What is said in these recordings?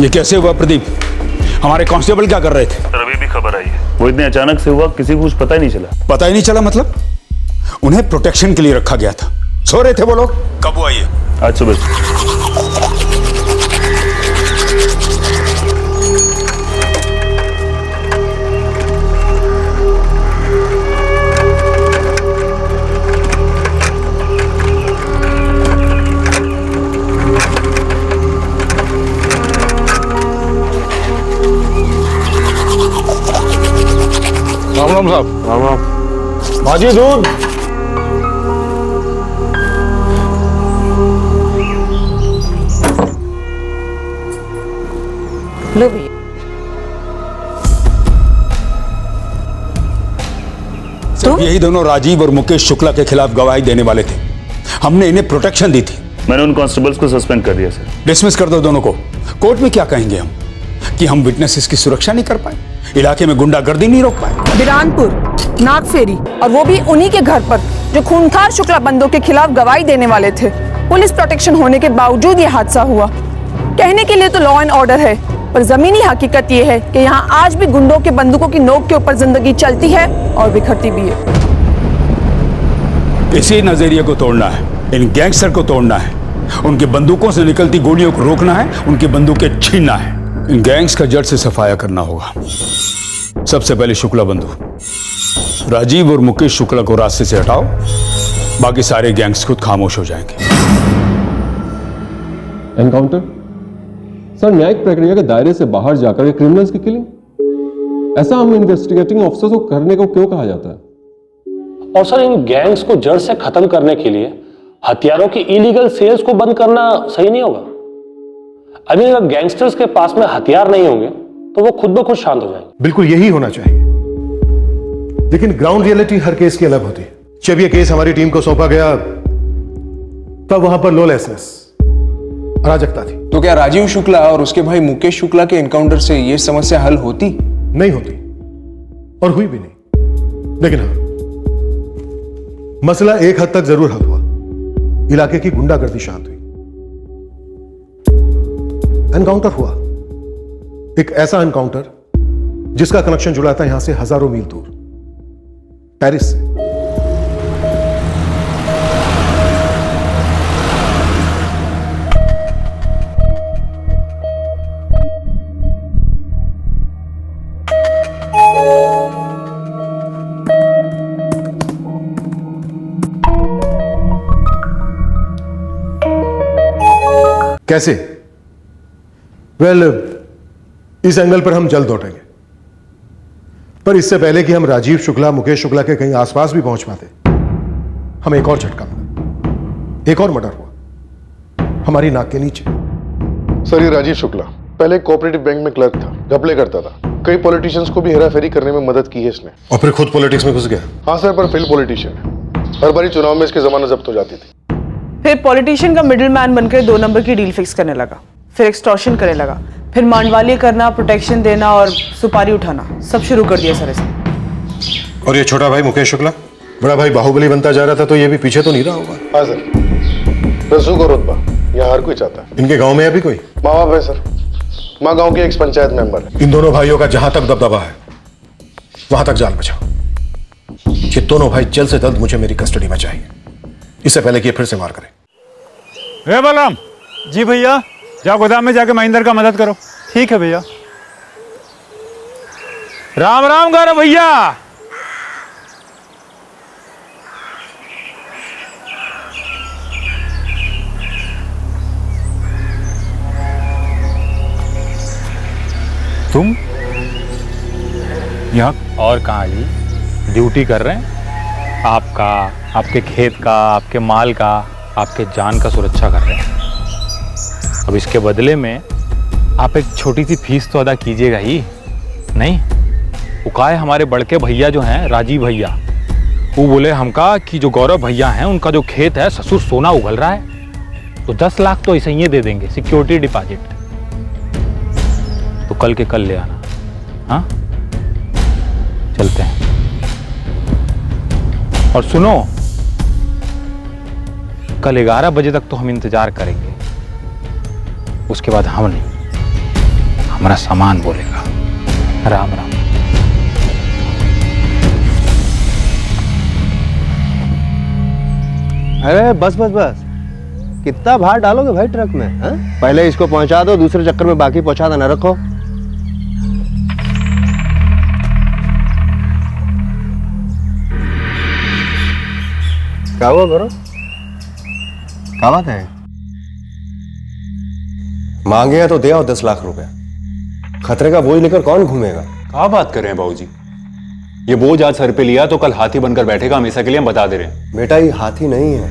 ये कैसे हुआ प्रदीप? हमारे कांस्टेबल क्या कर रहे थे? सर अभी भी खबर आई है, वो इतने अचानक से हुआ किसी को कुछ पता ही नहीं चला। पता ही नहीं चला मतलब? उन्हें प्रोटेक्शन के लिए रखा गया था। सो रहे थे वो लोग। कब हुआ ये? आज सुबह। राम राम साहब। राम राम। भाजी दूध। लो भैया। सिर्फ यही दोनों राजीव और मुकेश शुक्ला के खिलाफ गवाही देने वाले थे। हमने इन्हें प्रोटेक्शन दी थी। मैंने उन कांस्टेबल्स को सस्पेंड कर दिया सर। डिसमिस कर दो दोनों को। कोर्ट में क्या कहेंगे हम कि हम विटनेसेस की सुरक्षा नहीं कर पाए, इलाके में गुंडागर्दी नहीं रोक पाए। बिरानपुर, नागफेरी और वो भी उन्हीं के घर पर जो खूंखार शुक्ला बंदों के खिलाफ गवाही देने वाले थे। पुलिस प्रोटेक्शन होने के बावजूद ये हादसा हुआ। कहने के लिए तो लॉ एंड ऑर्डर है, पर जमीनी हकीकत ये है कि यहाँ आज भी गुंडों के बंदूकों की नोक के ऊपर जिंदगी चलती है और बिखरती भी है। इसी नजरिए को तोड़ना है, इन गैंगस्टर को तोड़ना है, उनके बंदूकों से निकलती गोलियों को रोकना है, उनकी बंदूकें छीनना है। इन गैंग्स का जड़ से सफाया करना होगा। सबसे पहले शुक्ला बंधु राजीव और मुकेश शुक्ला को रास्ते से हटाओ, बाकी सारे गैंग्स खुद खामोश हो जाएंगे। एनकाउंटर सर न्यायिक प्रक्रिया के दायरे से बाहर जाकर क्रिमिनल्स की किलिंग, ऐसा हम इन्वेस्टिगेटिंग ऑफिसर्स को करने को क्यों कहा जाता है? और सर इन गैंग्स को जड़ से खत्म करने के लिए हथियारों की इलीगल सेल्स को बंद करना सही नहीं होगा। अभी अगर गैंगस्टर्स के पास में हथियार नहीं होंगे तो वो खुद ब खुद शांत हो जाएंगे। बिल्कुल यही होना चाहिए, लेकिन ग्राउंड रियलिटी हर केस की अलग होती है। जब यह केस हमारी टीम को सौंपा गया तब वहां पर लॉलेसनेस, अराजकता थी। तो क्या राजीव शुक्ला और उसके भाई मुकेश शुक्ला के एनकाउंटर से यह समस्या हल होती? नहीं होती और हुई भी नहीं। लेकिन हाँ, मसला एक हद तक जरूर हल हुआ। इलाके की गुंडागर्दी शांत हुई, एनकाउंटर हुआ। एक ऐसा एनकाउंटर जिसका कनेक्शन जुड़ा था यहां से हजारों मील दूर, पेरिस से। कैसे? वेल, इस एंगल पर हम जल्द लौटेंगे, पर इससे पहले कि हम राजीव शुक्ला मुकेश शुक्ला के कहीं आसपास भी पहुंच पाते, हमें एक और झटका मिला। एक और मर्डर हुआ हमारी नाक के नीचे। सर ये राजीव शुक्ला पहले कोऑपरेटिव बैंक में क्लर्क था, घपले करता था। कई पॉलिटिशियंस को भी हेराफेरी करने में मदद की है इसने। और फिर खुद पॉलिटिक्स में घुस गया। हाँ सर, पर फेल पॉलिटिशियन है। हर बारी चुनाव में इसके जमानत जब्त हो जाती थी। फिर पॉलिटिशियन का मिडिल मैन बनकर 2 नंबर की डील फिक्स करने लगा, फिर एक्सटॉर्शन करने लगा, फिर मांडवाली करना, प्रोटेक्शन देना और सुपारी उठाना सब शुरू कर दिया सर इसने। और ये छोटा भाई मुकेश शुक्ला बड़ा भाई बाहुबली बनता जा रहा था, तो ये भी पीछे तो नहीं रहा होगा। हाँ सर, रसूख और रुतबा यहाँ हर कोई चाहता है। इनके गांव में अभी कोई माँ बाप है सर, माँ गाँव के एक्स पंचायत मेंबर है। इन दोनों भाइयों का जहां तक दबदबा है वहां तक जाल बचाओ। ये दोनों भाई जल्द से जल्द मुझे मेरी कस्टडी में चाहिए, इससे पहले कि ये फिर से वार करें। ए बलराम। जी भैया। जाओ गोदाम में जाके महेंद्र का मदद करो। ठीक है भैया। राम राम गौरव भैया। तुम यहाँ और कहाँ जी? ड्यूटी कर रहे हैं? आपका, आपके खेत का, आपके माल का, आपके जान का सुरक्षा कर रहे हैं। अब इसके बदले में आप एक छोटी सी फीस तो अदा कीजिएगा ही नहीं? उकाए हमारे बड़के भैया जो हैं, राजीव भैया, वो बोले हमका कि जो गौरव भैया हैं उनका जो खेत है ससुर सोना उगल रहा है, तो 10 लाख तो ऐसे ही दे देंगे सिक्योरिटी डिपॉजिट। तो कल के कल ले आना। हाँ चलते हैं। और सुनो, कल 11 बजे तक तो हम इंतजार करेंगे, उसके बाद हम नहीं। हमारा सामान बोलेगा। राम राम। अरे बस बस बस, कितना भार डालोगे भाई ट्रक में? हा? पहले इसको पहुंचा दो, दूसरे चक्कर में बाकी पहुंचा देना। रखो। क्या हुआ करो? क्या बात है? मांगे हैं तो दे आओ 10 लाख रुपए। खतरे का बोझ लेकर कौन घूमेगा? क्या बात कर रहे हैं बाबूजी? ये बोझ आज सर पे लिया तो कल हाथी बनकर बैठेगा हमेशा के लिए, हम बता दे रहे हैं। बेटा ये हाथी नहीं है,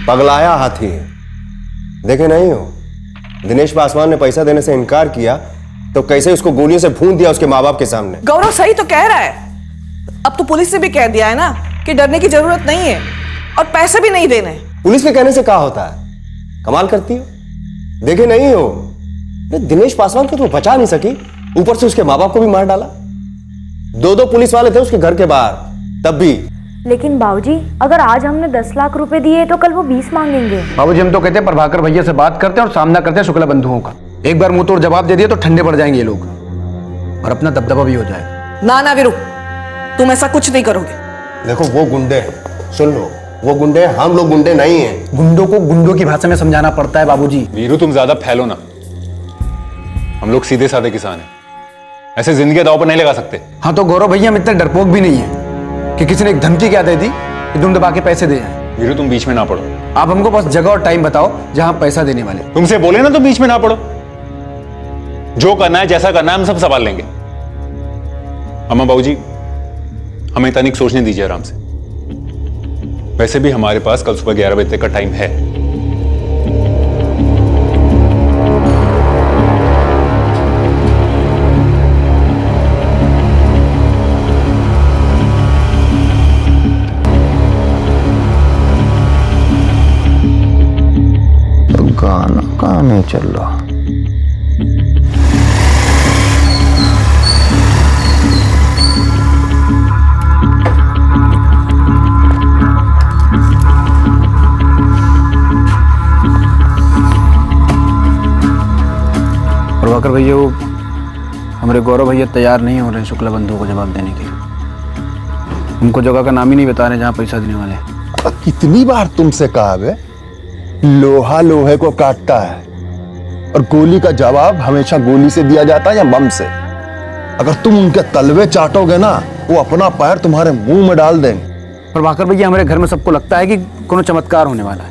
पगलाया हाथी है। देखे नहीं हो, दिनेश पासवान ने पैसा देने से इनकार किया तो कैसे उसको गोलियों से भून दिया उसके माँ बाप के सामने। गौरव सही तो कह रहा है। अब तो पुलिस से भी कह दिया है ना कि डरने की जरूरत नहीं है और पैसे भी नहीं देने। पुलिस के कहने से क्या होता है? कमाल करती हो। देखे नहीं हो, दिनेश पासवान को तो बचा नहीं सकी, ऊपर से उसके माँ बाप को भी मार डाला। 2 पुलिस वाले थे उसके घर के बाहर, तब भी। लेकिन बाबूजी, अगर आज हमने 10 लाख रुपए दिए तो कल वो 20 मांगेंगे। बाबूजी हम तो कहते हैं प्रभाकर भैया से बात करते हैं और सामना करते हैं शुक्ला बंधुओं का। एक बार मुंह तोड़ जवाब दे दिए तो ठंडे पड़ जाएंगे ये लोग और अपना दबदबा भी हो जाएगा। ना ना वीरू, तुम ऐसा कुछ नहीं करोगे। देखो वो गुंडे हैं, सुन लो, वो गुंडे, हम लोग गुंडे नहीं हैं। गुंडों को गुंडों की भाषा में समझाना पड़ता है बाबूजी। वीरू तुम ज्यादा फैलो ना, हम लोग सीधे साधे किसान हैं, ऐसे जिंदगी दांव पर नहीं लगा सकते। हाँ तो गौरव भैया हम इतने डरपोक भी नहीं है कि किसी ने एक धमकी क्या दे दी कि तुम दबा के पैसे दे जाए। वीरू तुम बीच में ना पड़ो। आप हमको बस जगह और टाइम बताओ जहां पैसा देने वाले। तुमसे बोले ना तो बीच में ना पड़ो। जो करना है जैसा करना है हम सब संभाल लेंगे। अम्मा बाबूजी हमें तनिक सोचने दीजिए आराम से। वैसे भी हमारे पास कल सुबह 11 बजे तक का टाइम है। तो गाना कहाँ नहीं चल रहा? प्रभाकर भैया वो हमारे गौरव भैया तैयार नहीं हो रहे हैं शुक्ला बंधुओं को जवाब देने के लिए। उनको जगह का नाम ही नहीं बता रहे जहां पैसा देने वाले हैं। कितनी बार तुमसे कहा बे, लोहा लोहे को काटता है और गोली का जवाब हमेशा गोली से दिया जाता है या बम से। अगर तुम उनके तलवे चाटोगे ना, वो अपना पैर तुम्हारे मुंह में डाल देंगे। प्रभाकर भैया हमारे घर में सबको लगता है कि कोनो चमत्कार होने वाला है,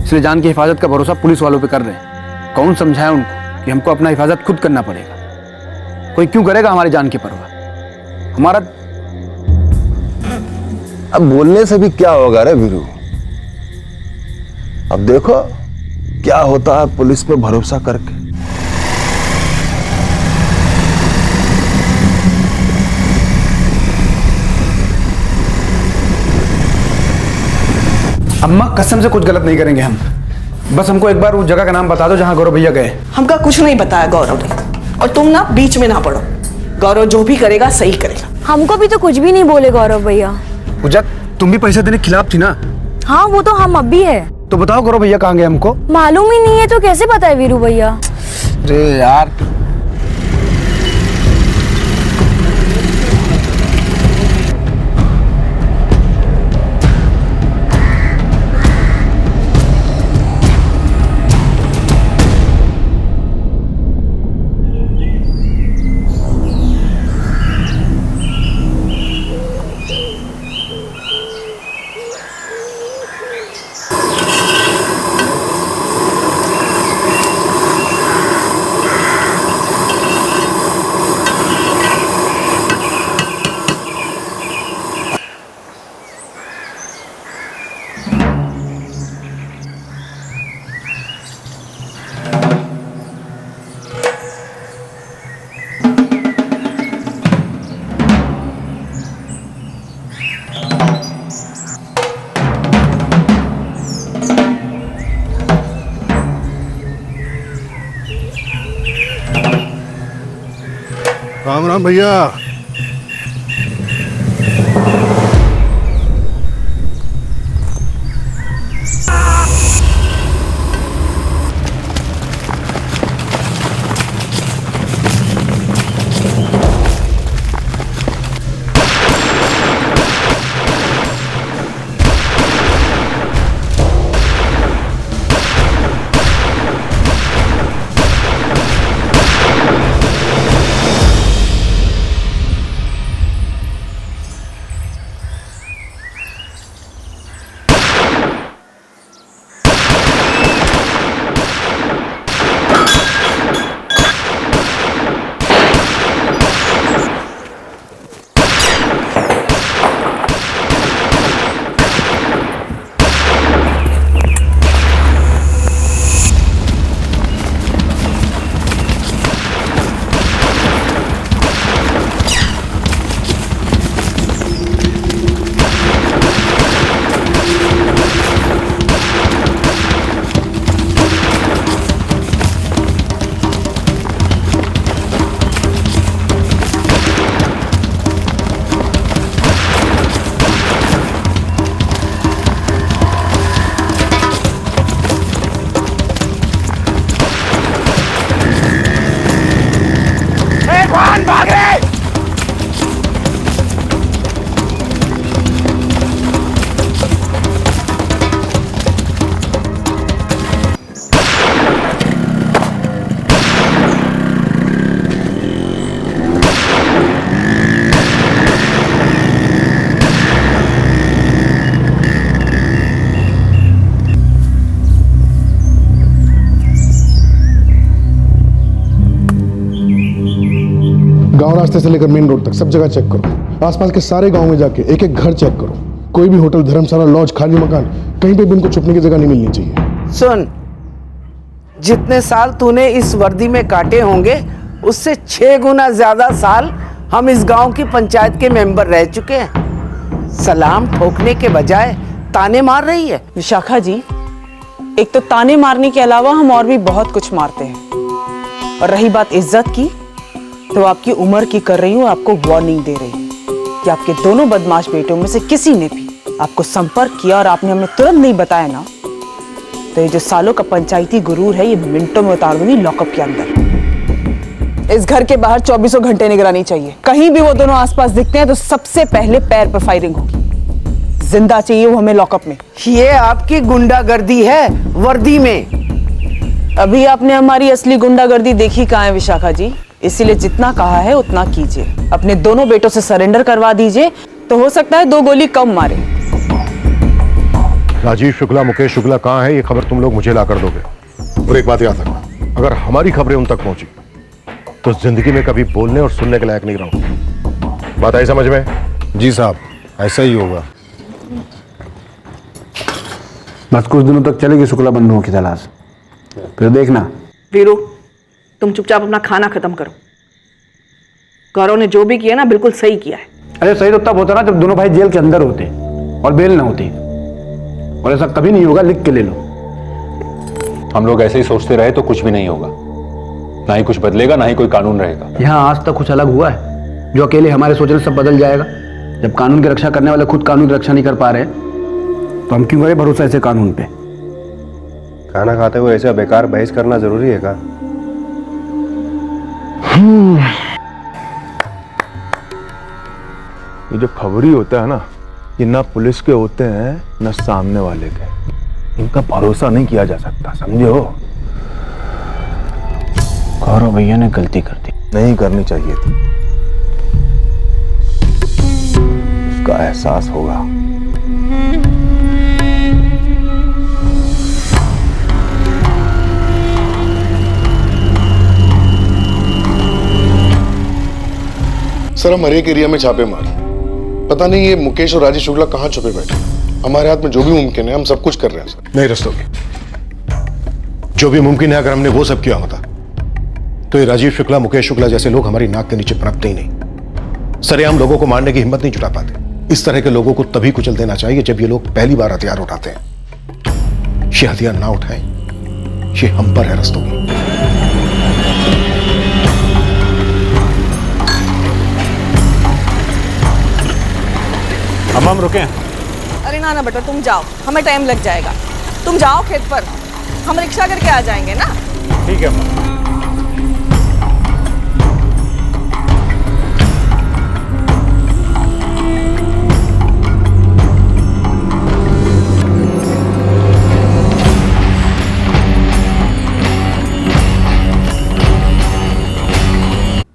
इसलिए जान की हिफाजत का भरोसा पुलिस वालों पे कर रहे हैं। कौन समझाए उनको कि हमको अपना हिफाजत खुद करना पड़ेगा। कोई क्यों करेगा हमारी जान की परवाह? हमारा अब बोलने से भी क्या होगा रे वीरू? अब देखो क्या होता है पुलिस पे भरोसा करके। अम्मा कसम से कुछ गलत नहीं करेंगे हम। बस हमको एक बार उस जगह का नाम बता दो जहां गौरव भैया गए। हमका कुछ नहीं बताया गौरव ने, और तुम ना बीच में ना पड़ो। गौरव जो भी करेगा सही करेगा। हमको भी तो कुछ भी नहीं बोले गौरव भैया। पूजा तुम भी पैसे देने के खिलाफ थी ना? हाँ वो तो हम अब भी है। तो बताओ गौरव भैया कहाँ गए हमको? मालूम ही नहीं है तो कैसे पता है वीरू भैया? अरे यार राम राम भैया। रास्ते से लेकर मेन रोड तक सब जगह चेक करो। आसपास के सारे गांव में जाके एक एक घर चेक करो। कोई भी होटल, धर्मशाला, लॉज, खाली मकान, कहीं पे भी उनको छुपने की जगह नहीं मिलनी चाहिए। सुन, जितने साल तूने इस वर्दी में काटे होंगे उससे 6 गुना ज्यादा साल हम इस गांव की पंचायत के मेंबर रह चुके हैं। सलाम ठोकने के बजाय ताने मार रही है। विशाखा जी, एक तो ताने मारने के अलावा हम और भी बहुत कुछ मारते हैं, और रही बात इज्जत की, तो आपकी उम्र की कर रही हूँ, आपको वार्निंग दे रही हूँ कि आपके दोनों बदमाश बेटों में से किसी ने भी आपको संपर्क किया और आपने हमें तुरंत नहीं बताया ना, तो ये जो सालों का पंचायती गुरूर है ये मिनटों में उतार दूंगी लॉकअप के अंदर। इस घर के बाहर 24 घंटे निगरानी चाहिए। कहीं भी वो दोनों आसपास दिखते हैं तो सबसे पहले पैर पर फायरिंग होगी। जिंदा चाहिए वो हमें लॉकअप में। ये आपकी गुंडागर्दी है वर्दी में। अभी आपने हमारी असली गुंडागर्दी देखी कहाँ है विशाखा जी, इसीलिए जितना कहा है उतना कीजिए। अपने दोनों बेटों से सरेंडर करवा दीजिए, तो हो सकता है 2 गोली कम मारे। राजीव शुक्ला, मुकेश शुक्ला कहाँ है, ये खबर तुम लोग मुझे ला कर दोगे। और एक बात याद रखना, अगर हमारी खबरें उन तक पहुंची तो जिंदगी में कभी बोलने और सुनने के लायक नहीं रहूंगा। बात आई समझ में? जी साहब, ऐसा ही होगा। बस कुछ दिनों तक चलेगी शुक्ला बंधुओं की तलाश, फिर देखना। वीरू, तुम चुपचाप अपना खाना खत्म करो। गौरव ने जो भी किया ना बिल्कुल सही किया है। अरे सही तो तब होता ना जब दोनों भाई जेल के अंदर होते और बेल ना होती, और ऐसा कभी नहीं होगा, लिख के ले लो। हम लोग ऐसे ही सोचते रहे तो कुछ भी नहीं होगा, ना ही कुछ बदलेगा, ना ही कोई कानून रहेगा। यहाँ आज तक कुछ अलग हुआ है जो अकेले हमारे सोचने से सब बदल जाएगा? जब कानून की रक्षा करने वाले खुद कानून की रक्षा नहीं कर पा रहे तो हम क्यों करें भरोसा ऐसे कानून पे? खाना खाते हुए ऐसा बेकार बहस करना जरूरी है क्या? ये जो खबरी होता है ना, ये ना पुलिस के होते हैं ना सामने वाले के। इनका भरोसा नहीं किया जा सकता, समझे हो? गौरव भैया ने गलती कर दी। नहीं करनी चाहिए थी। उसका एहसास होगा। सर, हम हर एक एरिया में छापे मारे, पता नहीं ये मुकेश और राजीव शुक्ला कहाँ छुपे बैठे। हमारे हाथ में जो भी मुमकिन है हम सब कुछ कर रहे हैं सर। नहीं रस्तोगी, जो भी मुमकिन है, अगर हमने वो सब किया होता तो ये राजीव शुक्ला, मुकेश शुक्ला जैसे लोग हमारी नाक के नीचे पनपते ही नहीं। सरेआम लोगों को मारने की हिम्मत नहीं जुटा पाते। इस तरह के लोगों को तभी कुचल देना चाहिए जब ये लोग पहली बार हथियार उठाते हैं। ये हथियार ना उठाएं, ये हम पर है रस्तोगी। हम रुके हैं। अरे ना बेटा, तुम जाओ, हमें टाइम लग जाएगा। तुम जाओ खेत पर, हम रिक्शा करके आ जाएंगे ना। ठीक है अम्मा।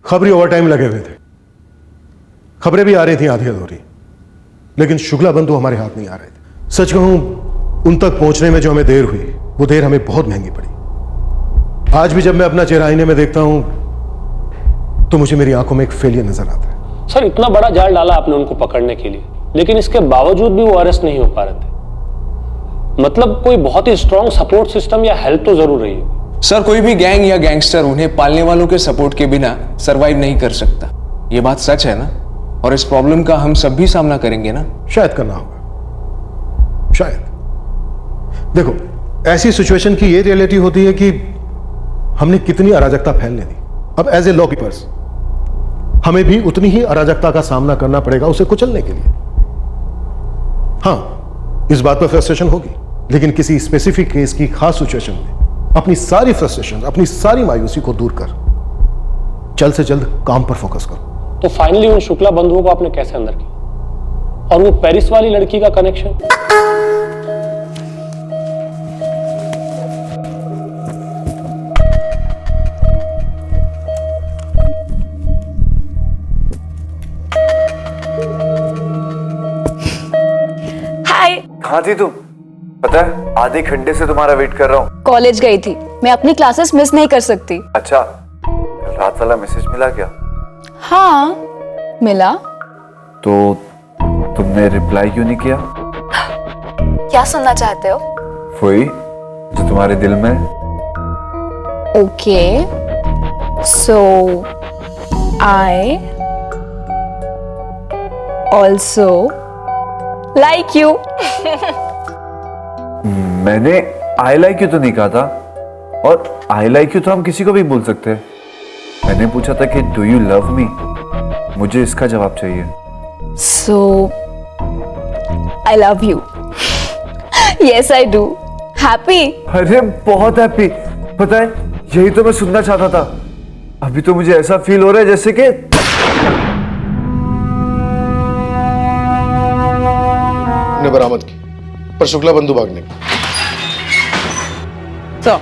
खबरी ओवर टाइम लगे हुए थे, खबरें भी आ रही थी आधी अधूरी, लेकिन शुक्ला बंधु हमारे हाथ नहीं आ रहे थे। सच कहूं, उन तक पहुंचने में जो हमें देर हुई, वो देर हमें बहुत महंगी पड़ी। आज भी जब मैं अपना चेहरा आईने में देखता हूं तो मुझे मेरी आंखों में एक फेलियर नजर आता है। सर, इतना बड़ा जाल डाला आपने उनको पकड़ने के लिए, लेकिन इसके बावजूद भी वो अरेस्ट नहीं हो पा रहे थे। मतलब कोई बहुत ही स्ट्रॉन्ग सपोर्ट सिस्टम या हेल्प तो जरूर रही है। सर, कोई भी गैंग या गैंगस्टर उन्हें पालने वालों के सपोर्ट के बिना सरवाइव नहीं कर सकता। ये बात सच है ना? और इस प्रॉब्लम का हम सब भी सामना करेंगे ना? शायद करना होगा, शायद। देखो, ऐसी सिचुएशन की ये रियलिटी होती है कि हमने कितनी अराजकता फैलने दी। अब एज ए लॉ कीपर्स हमें भी उतनी ही अराजकता का सामना करना पड़ेगा उसे कुचलने के लिए। हाँ, इस बात पर फ्रस्ट्रेशन होगी, लेकिन किसी स्पेसिफिक केस की खास सिचुएशन में अपनी सारी फ्रस्ट्रेशन, अपनी सारी मायूसी को दूर कर जल्द से जल्द काम पर फोकस करो। तो फाइनली उन शुक्ला बंधुओं को आपने कैसे अंदर किया? और वो पेरिस वाली लड़की का कनेक्शन? हाय। कहाँ थी तुम? पता है, आधे घंटे से तुम्हारा वेट कर रहा हूँ। कॉलेज गई थी, मैं अपनी क्लासेस मिस नहीं कर सकती। अच्छा, रात वाला मैसेज मिला क्या? हाँ मिला। तो तुमने रिप्लाई क्यों नहीं किया? क्या सुनना चाहते हो? वही जो तुम्हारे दिल में। Okay so I also like you. मैंने आई लाइक यू तो नहीं कहा था, और आई लाइक यू तो हम किसी को भी बोल सकते हैं। मैंने पूछा था कि डू यू लव मी, मुझे इसका जवाब चाहिए। So I love you. Yes I do. Happy? अरे बहुत हैप्पी। पता है यही तो मैं सुनना चाहता था। अभी तो मुझे ऐसा फील हो रहा है जैसे कि ने बरामद की, पर शुक्ला बंधु भागने की। तो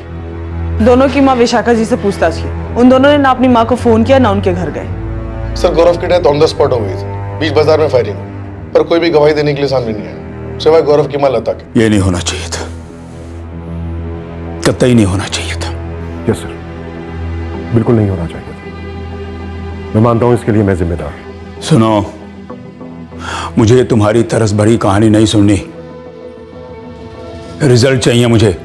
दोनों की माँ विशाखा जी से पूछताछ की। उन दोनों ने ना अपनी माँ को फोन किया ना उनके घर गए। सर गौरव की डेथ ऑन द स्पॉट हो गई थी, बीच बाजार में फायरिंग, पर कोई भी गवाही देने के लिए सामने नहीं आया सिवाय गौरव की मां लता के। ये नहीं होना चाहिए था, कतई नहीं होना चाहिए था। यस सर, बिल्कुल नहीं होना चाहिए था। मैं मानता हूं इसके लिए मैं जिम्मेदार हूं। सुनो, मुझे तुम्हारी तरस भरी कहानी नहीं सुननी, रिजल्ट चाहिए मुझे।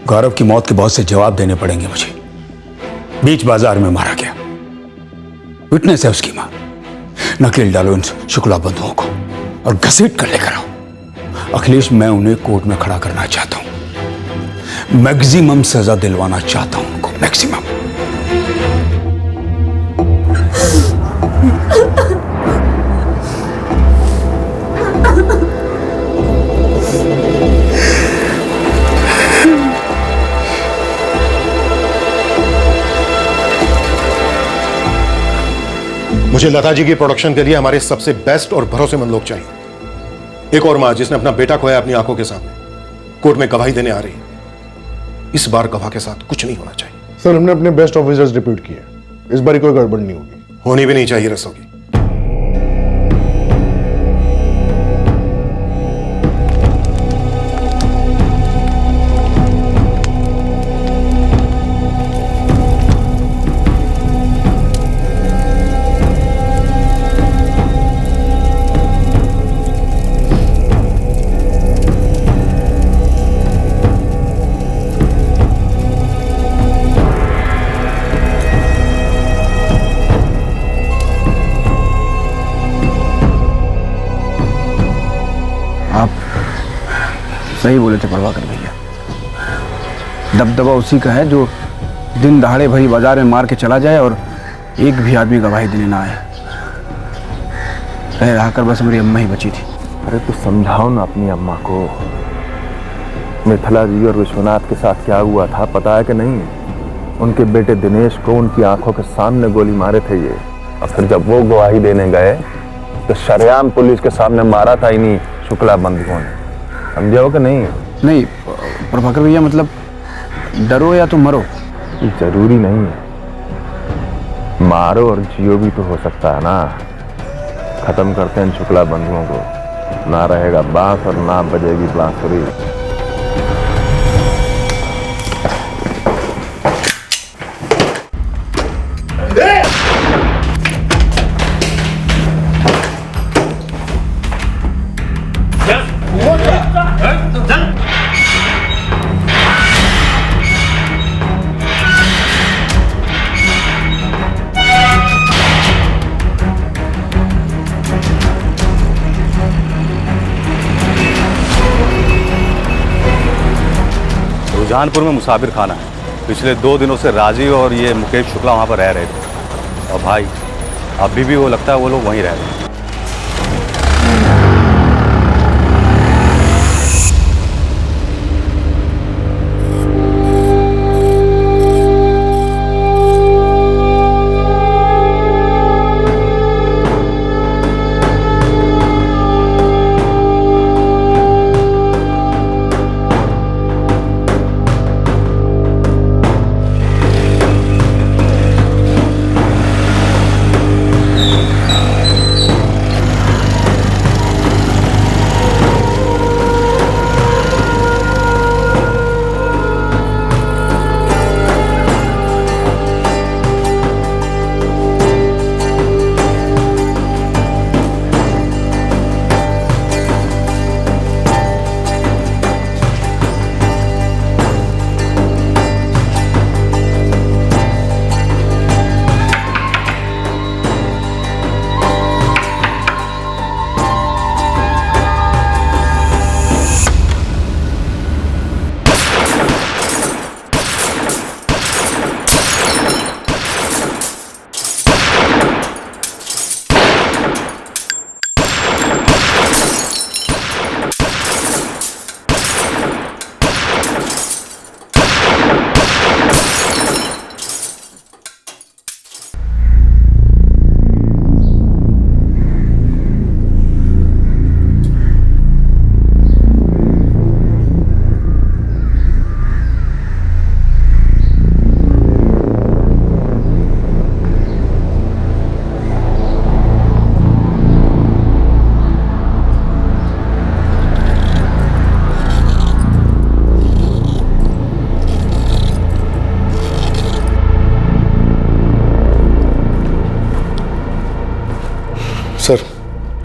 गौरव की मौत के बहुत से जवाब देने पड़ेंगे मुझे। बीच बाजार में मारा गया, विटनेस है उसकी मां। नकेल डालो इन शुक्ला बंधुओं को और घसीट कर लेकर आओ। अखिलेश, मैं उन्हें कोर्ट में खड़ा करना चाहता हूं, मैक्सिमम सजा दिलवाना चाहता हूं उनको, मैक्सिमम। मुझे लता जी की प्रोडक्शन के लिए हमारे सबसे बेस्ट और भरोसेमंद लोग चाहिए। एक और मां जिसने अपना बेटा खोया अपनी आंखों के सामने, कोर्ट में गवाही देने आ रही है। इस बार गवाह के साथ कुछ नहीं होना चाहिए। सर हमने अपने बेस्ट ऑफिसर्स डिप्यूट किए, इस बार कोई गड़बड़ नहीं होगी। होनी भी नहीं चाहिए रसोगी। सही बोले थे प्रभाकर भैया, दबदबा उसी का है जो दिन दहाड़े भरी बाजार में मार के चला जाए और एक भी आदमी गवाही देने ना आए। रह कर बस मेरी अम्मा ही बची थी। अरे तो समझाओ ना अपनी अम्मा को। मिथिला जी और विश्वनाथ के साथ क्या हुआ था पता है कि नहीं? उनके बेटे दिनेश को उनकी आंखों के सामने गोली मारे थे ये, और फिर जब वो गवाही देने गए तो शरेआम पुलिस के सामने मारा था इन्हीं शुक्ला बंधुओं ने। समझे हो कि नहीं? नहीं प्रभाकर भैया, मतलब डरो या तो मरो। जरूरी नहीं है, मारो और जियो भी तो हो सकता है ना। खत्म करते हैं शुक्ला बंधुओं को, ना रहेगा बांस और ना बजेगी बांसुरी। सुजानपुर में मुसाफिर खाना है। पिछले 2 दिनों से राजीव और ये मुकेश शुक्ला वहाँ पर रह रहे थे, और भाई अभी भी वो लगता है वो लोग वहीं रह रहे हैं।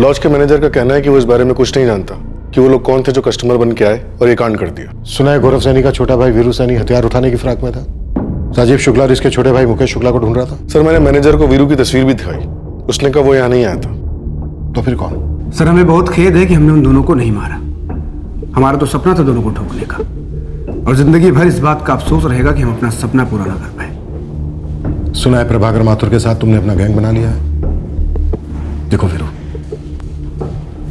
लॉज के मैनेजर का कहना है कि वो इस बारे में कुछ नहीं जानता कि वो लोग कौन थे जो कस्टमर बन के आए और ये कांड कर दिया। सुना है गौरव सैनी का छोटा भाई वीरू सैनी हथियार उठाने की फिराक में था। राजीव शुक्ला और इसके छोटे भाई मुकेश शुक्ला को ढूंढ रहा था। सर मैंने मैनेजर को वीरू की तस्वीर भी दिखाई, उसने कहा वो यहाँ नहीं आया था। तो फिर कौन? सर हमें बहुत खेद है कि हमने उन दोनों को नहीं मारा। हमारा तो सपना था दोनों को ठोकने का, और जिंदगी भर इस बात का अफसोस रहेगा कि हम अपना सपना पूरा ना कर पाए। सुना है प्रभाकर माथुर के साथ तुमने अपना गैंग बना लिया है। देखो वीरू,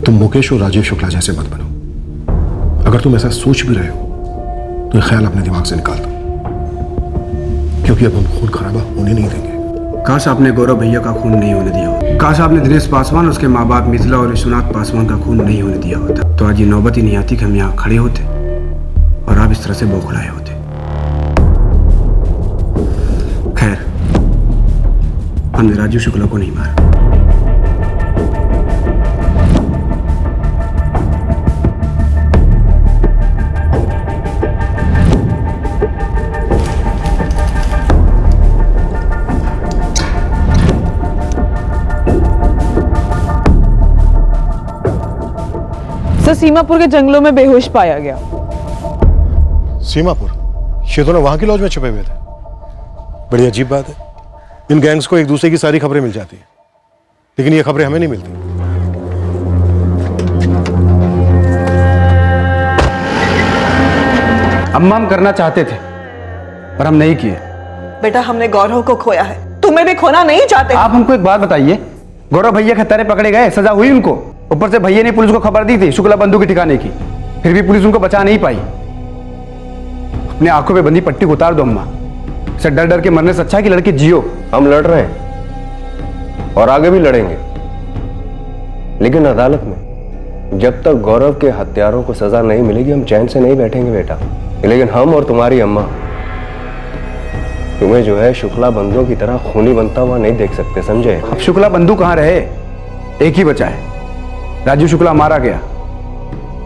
तुम मुकेश और राजीव शुक्ला जैसे मत बनो। अगर तुम ऐसा सोच भी रहे हो तो ये ख्याल अपने दिमाग से निकाल दो, क्योंकि अब हम खून खराबा होने नहीं देंगे। काश आपने गौरव भैया का खून नहीं होने दिया होता। काश आपने दिनेश पासवान, उसके माँ बाप मिथिला और विश्वनाथ पासवान का खून नहीं होने दिया होता, तो आज ये नौबत ही नहीं आती कि हम यहाँ खड़े होते और आप इस तरह से बौखलाए होते। खैर, हमने राजीव शुक्ला को नहीं मारा। सर सीमापुर के जंगलों में बेहोश पाया गया। सीमापुर? ये दोनों वहां की लॉज में छुपे हुए थे। बड़ी अजीब बात है, इन गैंग्स को एक दूसरे की सारी खबरें मिल जाती है, लेकिन ये खबरें हमें नहीं मिलती। अम्मा हम करना चाहते थे पर हम नहीं किए। बेटा हमने गौरव को खोया है, तुम्हें भी खोना नहीं चाहते। आप हमको एक बात बताइए, गौरव भैया के हत्यारे पकड़े गए, सजा हुई उनको, ऊपर से भैया ने पुलिस को खबर दी थी शुक्ला बंधु के ठिकाने की, फिर भी पुलिस उनको बचा नहीं पाई। अपने आंखों पे बंधी पट्टी उतार दो अम्मा, इसे डर डर के मरने से अच्छा कि लड़की जियो। हम लड़ रहे हैं और आगे भी लड़ेंगे, लेकिन अदालत में जब तक गौरव के हत्यारों को सजा नहीं मिलेगी हम चैन से नहीं बैठेंगे बेटा। लेकिन हम और तुम्हारी अम्मा तुम्हें जो है शुक्ला बंधु की तरह खूनी बनता हुआ नहीं देख सकते, समझे? अब शुक्ला बंधु कहां रहे? एक ही बचा है, राजीव शुक्ला मारा गया,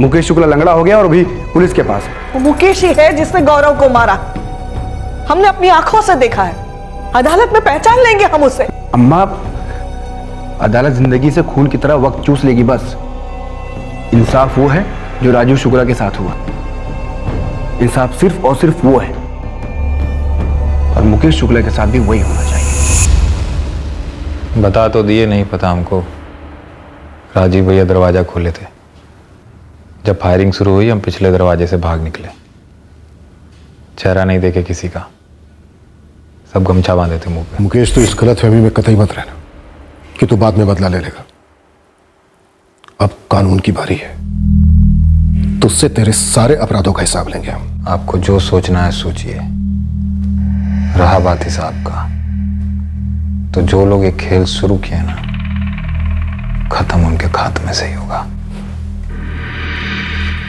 मुकेश शुक्ला लंगड़ा हो गया और अभी पुलिस के पास है। वो मुकेश ही है जिसने गौरव को मारा, हमने अपनी आंखों से देखा है, अदालत में पहचान लेंगे हम उसे। अम्मा, अदालत जिंदगी से खून की तरह वक्त चूस लेगी बस। इंसाफ वो है जो राजीव शुक्ला के साथ हुआ, इंसाफ सिर्फ और सिर्फ वो है, और मुकेश शुक्ला के साथ भी वही होना चाहिए। बता तो दिए, नहीं पता हमको राजीव भैया दरवाजा खोले थे। जब फायरिंग शुरू हुई हम पिछले दरवाजे से भाग निकले, चेहरा नहीं देखे किसी का, सब गमछा बांधे थे मुंह पे। मुकेश, तो इस गलतफहमी में कतई मत रहना कि तू बाद में बदला ले लेगा। अब कानून की बारी है, तुझसे तेरे सारे अपराधों का हिसाब लेंगे हम। आपको जो सोचना है सोचिए। रहा बात हिसाब का, तो जो लोग ये खेल शुरू किए ना, खत्म उनके खात्मे से ही होगा।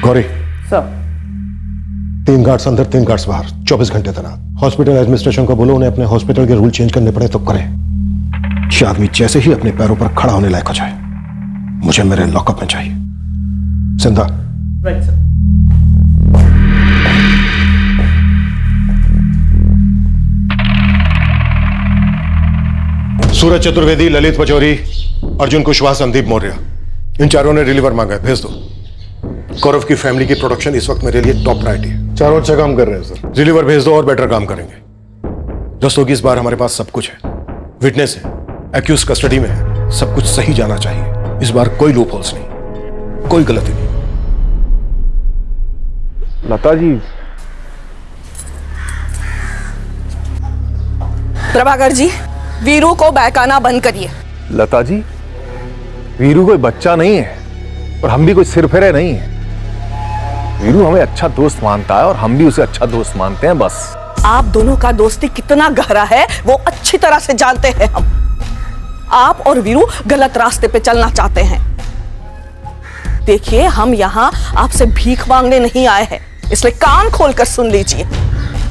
गौरी सर, 3 गार्ड्स अंदर 3 गार्ड्स बाहर, 24 घंटे तैनात। हॉस्पिटल एडमिनिस्ट्रेशन को बोलो उन्हें अपने हॉस्पिटल के रूल चेंज करने पड़े तो करें। ये आदमी जैसे ही अपने पैरों पर खड़ा होने लायक हो जाए, मुझे मेरे लॉकअप में चाहिए। जिंदा। Right sir. सूरज चतुर्वेदी, ललित पचौरी, अर्जुन कुशवाहा, संदीप मौर्य, इन चारों ने रिलीवर मांगा है, भेज दो। गौरव की फैमिली की प्रोटेक्शन इस वक्त मेरे लिए टॉप प्रायोरिटी है। चारों अच्छा काम कर रहे हैं सर। रिलीवर भेज दो और बेटर काम करेंगे। दोस्तों की इस बार हमारे पास सब कुछ है, विटनेस है, एक्यूज कस्टडी में है, सब कुछ सही जाना चाहिए। इस बार कोई लूप होल्स नहीं, कोई गलती नहीं। लता जी, प्रभाकर जी, वीरू को बहकाना बंद करिए। लता जी, वीरू कोई बच्चा नहीं है और हम भी कोई सिरफिरे नहीं है। वीरू हमें अच्छा दोस्त मानता है और हम भी उसे अच्छा दोस्त मानते हैं, बस। आप दोनों का दोस्ती कितना गहरा है वो अच्छी तरह से जानते हैं हम। आप और वीरू गलत रास्ते पे चलना चाहते हैं। देखिए, हम यहाँ आपसे भीख मांगने नहीं आए हैं, इसलिए कान खोलकर सुन लीजिए।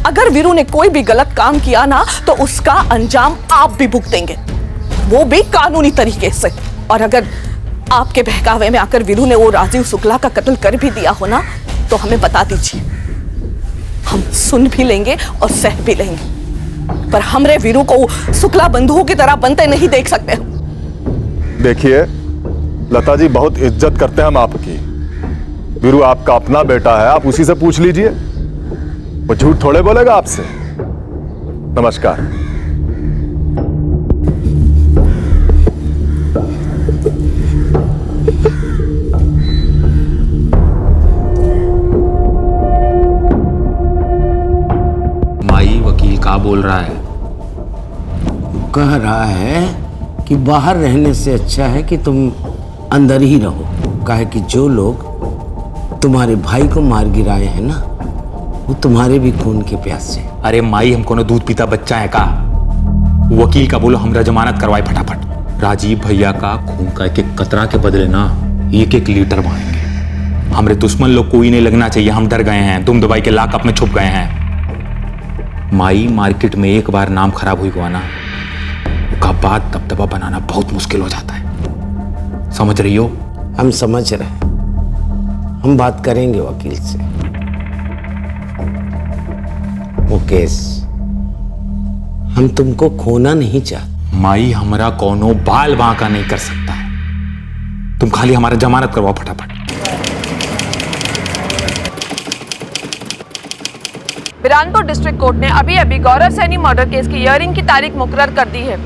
अगर वीरू ने कोई भी गलत काम किया ना तो उसका अंजाम आप भी भुगतेंगे, वो भी कानूनी तरीके से। और अगर आपके बहकावे में आकर वीरू ने वो राजीव शुक्ला का कत्ल कर भी दिया हो ना तो हमें बता दीजिए, हम सुन भी लेंगे और सह भी लेंगे, पर हमरे वीरू को शुक्ला बंधुओं की तरह बनते नहीं देख सकते। देखिए, लता जी बहुत इज्जत करते हैं हम आपकी। वीरू आपका अपना बेटा है, आप उसी से पूछ लीजिए, वो झूठ थोड़े बोलेगा आपसे। नमस्कार। माई वकील का बोल रहा है? कह रहा है कि बाहर रहने से अच्छा है कि तुम अंदर ही रहो। काहे कि जो लोग तुम्हारे भाई को मार गिराए हैं ना, वो तुम्हारे भी खून के प्यासे। अरे माई, हमको ना दूध पीता बच्चा है का? वकील का बोलो हमरा जमानत करवाए फटाफट। राजीव भैया का खून का एक एक कतरा के बदले ना 1-1 लीटर बहाएंगे। हमरे दुश्मन लोग कोई नहीं लगना चाहिए, हम डर गए हैं, दुम दबाई के लाकअप में छुप गए हैं। माई, मार्केट में एक बार नाम खराब हुई हुआ ना, उसका बाद दबदबा बनाना बहुत मुश्किल हो जाता है। समझ रही हो? हम समझ रहे हैं, हम बात करेंगे वकील से। मुकेश, हम तुमको खोना नहीं चाहते। माई, हमारा कोनो बाल बांका नहीं कर सकता है। तुम खाली हमारा जमानत करवाओ फटाफट। बिरानपुर डिस्ट्रिक्ट कोर्ट ने अभी गौरव सैनी मर्डर केस की हियरिंग की तारीख मुकर्रर कर दी है।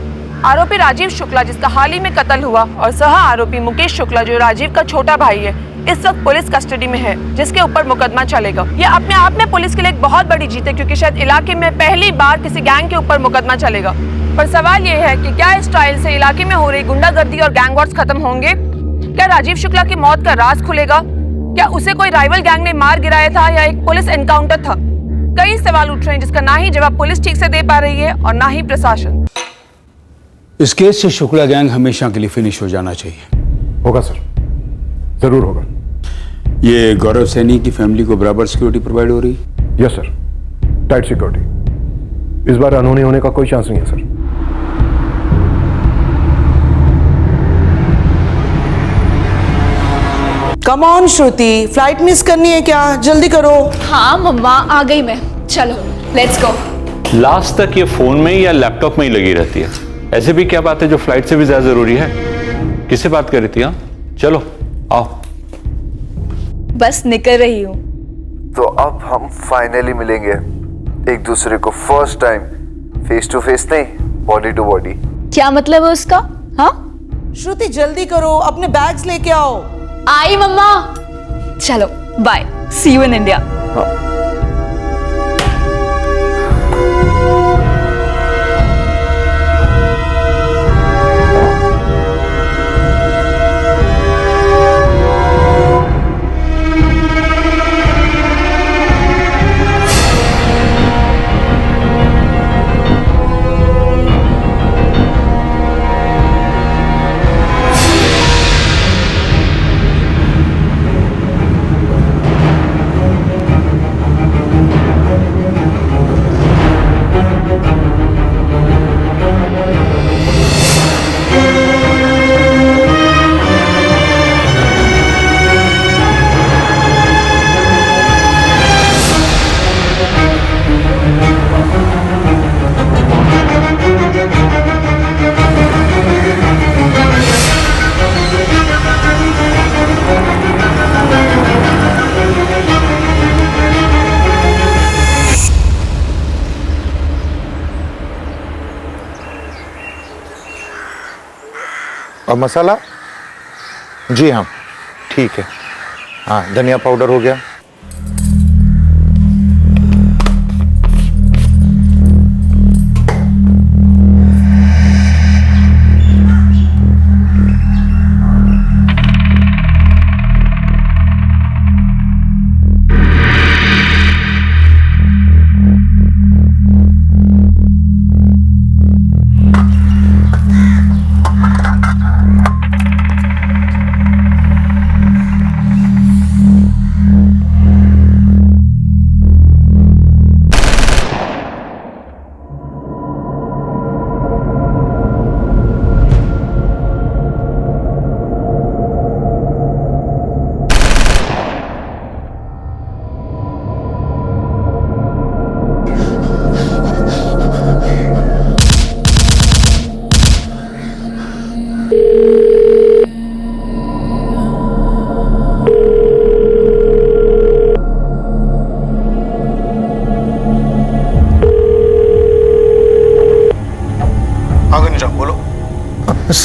आरोपी राजीव शुक्ला, जिसका हाल ही में कत्ल हुआ, और सह आरोपी मुकेश शुक्ला, जो राजीव का छोटा भाई है, इस वक्त पुलिस कस्टडी में है, जिसके ऊपर मुकदमा चलेगा। यह अपने आप में पुलिस के लिए एक बहुत बड़ी जीत है, क्योंकि शायद इलाके में पहली बार किसी गैंग के ऊपर मुकदमा चलेगा। पर सवाल यह है कि क्या इस ट्रायल से इलाके में हो रही गुंडागर्दी और गैंग वॉर्स खत्म होंगे? क्या राजीव शुक्ला की मौत का राज खुलेगा? क्या उसे कोई राइवल गैंग ने मार गिराया था या एक पुलिस एनकाउंटर था? कई सवाल उठ रहे हैं, जिसका ना ही जवाब पुलिस ठीक से दे पा रही है और ना ही प्रशासन। इस केस से शुक्ला गैंग हमेशा के लिए फिनिश हो जाना चाहिए। होगा सर, जरूर होगा। ये गौरव सैनी की फैमिली को बराबर सिक्योरिटी प्रोवाइड हो रही है? Yes sir, tight security. इस बार अनहोनी होने का कोई चांस नहीं है sir. Come on Shruti, flight miss करनी है क्या? जल्दी करो। हाँ मम्मा, आ गई मैं। चलो लेट्स गो। लास्ट तक ये फोन में या लैपटॉप में ही लगी रहती है। ऐसे भी क्या बात है जो फ्लाइट से भी ज्यादा जरूरी है? किससे बात कर रही थी? हाँ चलो आओ। बस निकल रही हूँ। तो अब हम फाइनली मिलेंगे एक दूसरे को, first time face to face नहीं, बॉडी टू बॉडी। क्या मतलब है उसका? हाँ श्रुति जल्दी करो, अपने बैग्स लेके आओ। आई मम्मा। चलो bye, see you in India. और मसाला? जी हाँ ठीक है। हाँ धनिया पाउडर हो गया।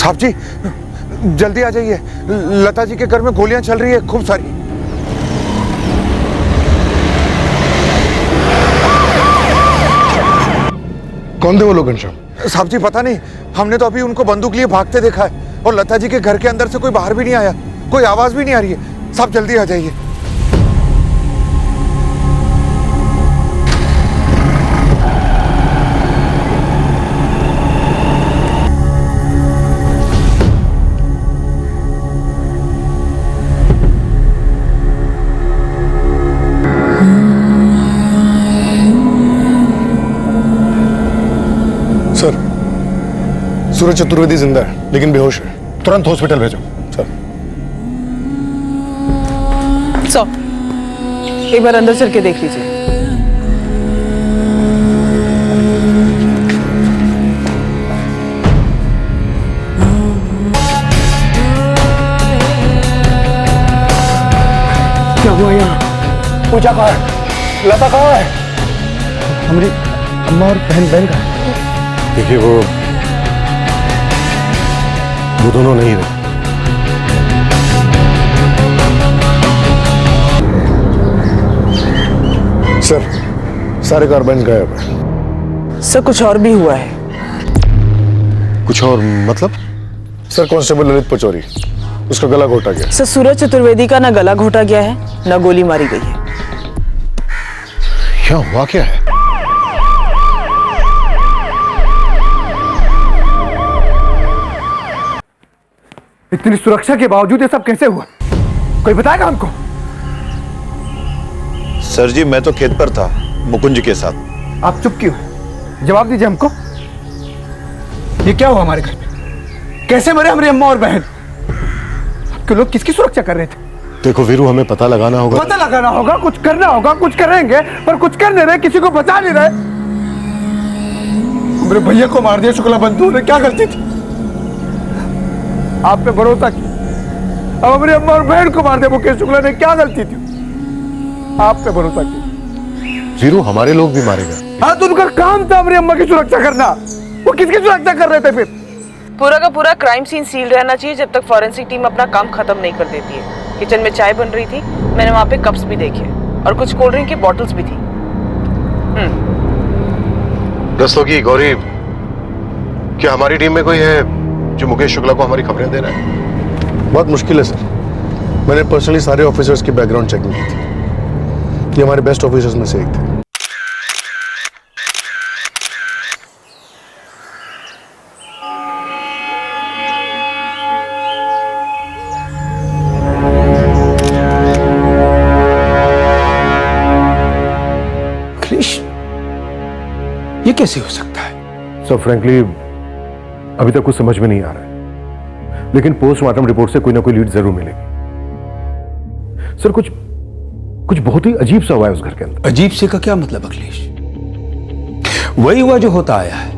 साहब जी जल्दी आ जाइए, लता जी के घर में गोलियां चल रही है खूब सारी। कौन थे वो लोग घनश्याम? साहब जी पता नहीं, हमने तो अभी उनको बंदूक लिए भागते देखा है और लता जी के घर के अंदर से कोई बाहर भी नहीं आया, कोई आवाज भी नहीं आ रही है। साहब जल्दी आ जाइए। सर, सूरज चतुर्वेदी जिंदा है लेकिन बेहोश है, तुरंत हॉस्पिटल भेजो। सर एक बार अंदर चल के देख लीजिए। क्या हुआ यहाँ? पूजा कहाँ है? लता कहाँ है? हमारी अम्मा और बहन का। देखिए वो दोनों नहीं रहे। सर, सारे कार्बाइन गायब है। सर कुछ और भी हुआ है। कुछ और मतलब? सर कांस्टेबल ललित पचौरी, उसका गला घोटा गया। सर सूरज चतुर्वेदी का ना गला घोटा गया है ना गोली मारी गई है। क्या हुआ क्या है? इतनी सुरक्षा के बावजूद ये सब कैसे हुआ? कोई बताएगा हमको? सर जी मैं तो खेत पर था मुकुंद जी के साथ। आप चुप क्यों? जवाब दीजिए हमको। ये क्या हुआ हमारे घर में? कैसे मरे हमारी अम्मा और बहन? आपके लोग किसकी सुरक्षा कर रहे थे? देखो वीरू, हमें पता लगाना होगा। पता लगाना होगा, कुछ करना होगा, कुछ करेंगे, पर कुछ कर नहीं रहे, किसी को बचा नहीं रहे। मेरे भैया को मार दिया शुक्ला बंधु ने, क्या गलती थी? आप पे भरोसा किया, अब हमारी अम्मा और बहन को मार दिया मुकेश शुक्ला ने, क्या गलती थी? आप पे भरोसा किया। वीरू, हमारे लोग भी मारे गए। हाँ तो उनका काम था हमारी अम्मा की सुरक्षा करना। वो किसकी सुरक्षा कर रहे थे फिर? पूरा का पूरा क्राइम सीन सील रहना चाहिए जब तक फॉरेंसिक टीम अपना काम खत्म नहीं कर देती है। किचन में चाय बन रही थी, मैंने वहां पे कप्स भी देखे और कुछ कोल्ड ड्रिंक की बॉटल्स भी थी। दस्तों की गौरी, क्या हमारी टीम में कोई है जो मुकेश शुक्ला को हमारी खबरें दे रहा है? बहुत मुश्किल है सर, मैंने पर्सनली सारे ऑफिसर्स की बैकग्राउंड चेकिंग की थी। ये हमारे बेस्ट ऑफिसर्स में से एक थे। ये कैसे हो सकता है? सर फ्रैंकली अभी तक कुछ समझ में नहीं आ रहा है, लेकिन पोस्टमार्टम रिपोर्ट से कोई ना कोई लीड जरूर मिलेगी। सर कुछ बहुत ही अजीब सा हुआ है उस घर के अंदर। अजीब से का क्या मतलब अखिलेश? वही हुआ जो होता आया है।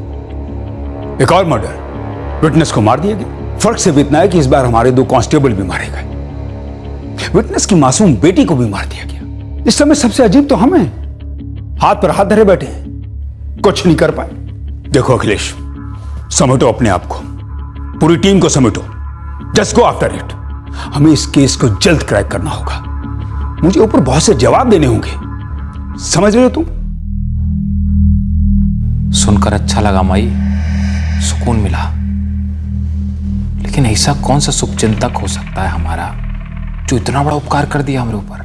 एक और मर्डर, विटनेस को मार दिया गया। फर्क सिर्फ इतना है कि इस बार हमारे 2 कांस्टेबल भी मारे गए। विटनेस की मासूम बेटी को भी मार दिया गया। इस समय सबसे अजीब तो हम हैं, हाथ पर हाथ धरे बैठे हैं, कुछ नहीं कर पाए। देखो अखिलेश, समेटो अपने आप को, पूरी टीम को समेटो। Just go after it. हमें इस केस को जल्द क्रैक करना होगा। मुझे ऊपर बहुत से जवाब देने होंगे, समझ रहे हो तुम? सुनकर अच्छा लगा माई, सुकून मिला। लेकिन ऐसा कौन सा शुभचिंतक हो सकता है हमारा जो इतना बड़ा उपकार कर दिया हमारे ऊपर?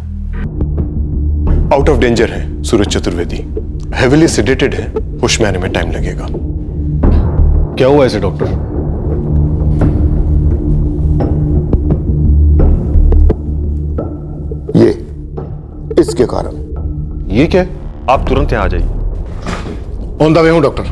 आउट ऑफ डेंजर है सूरज चतुर्वेदी, हेविली सेडेटेड है, होश में आने में टाइम लगेगा। क्या हुआ ऐसे डॉक्टर? ये इसके कारण। ये क्या है? आप तुरंत यहां आ जाइए। ऑन द वे हूं डॉक्टर।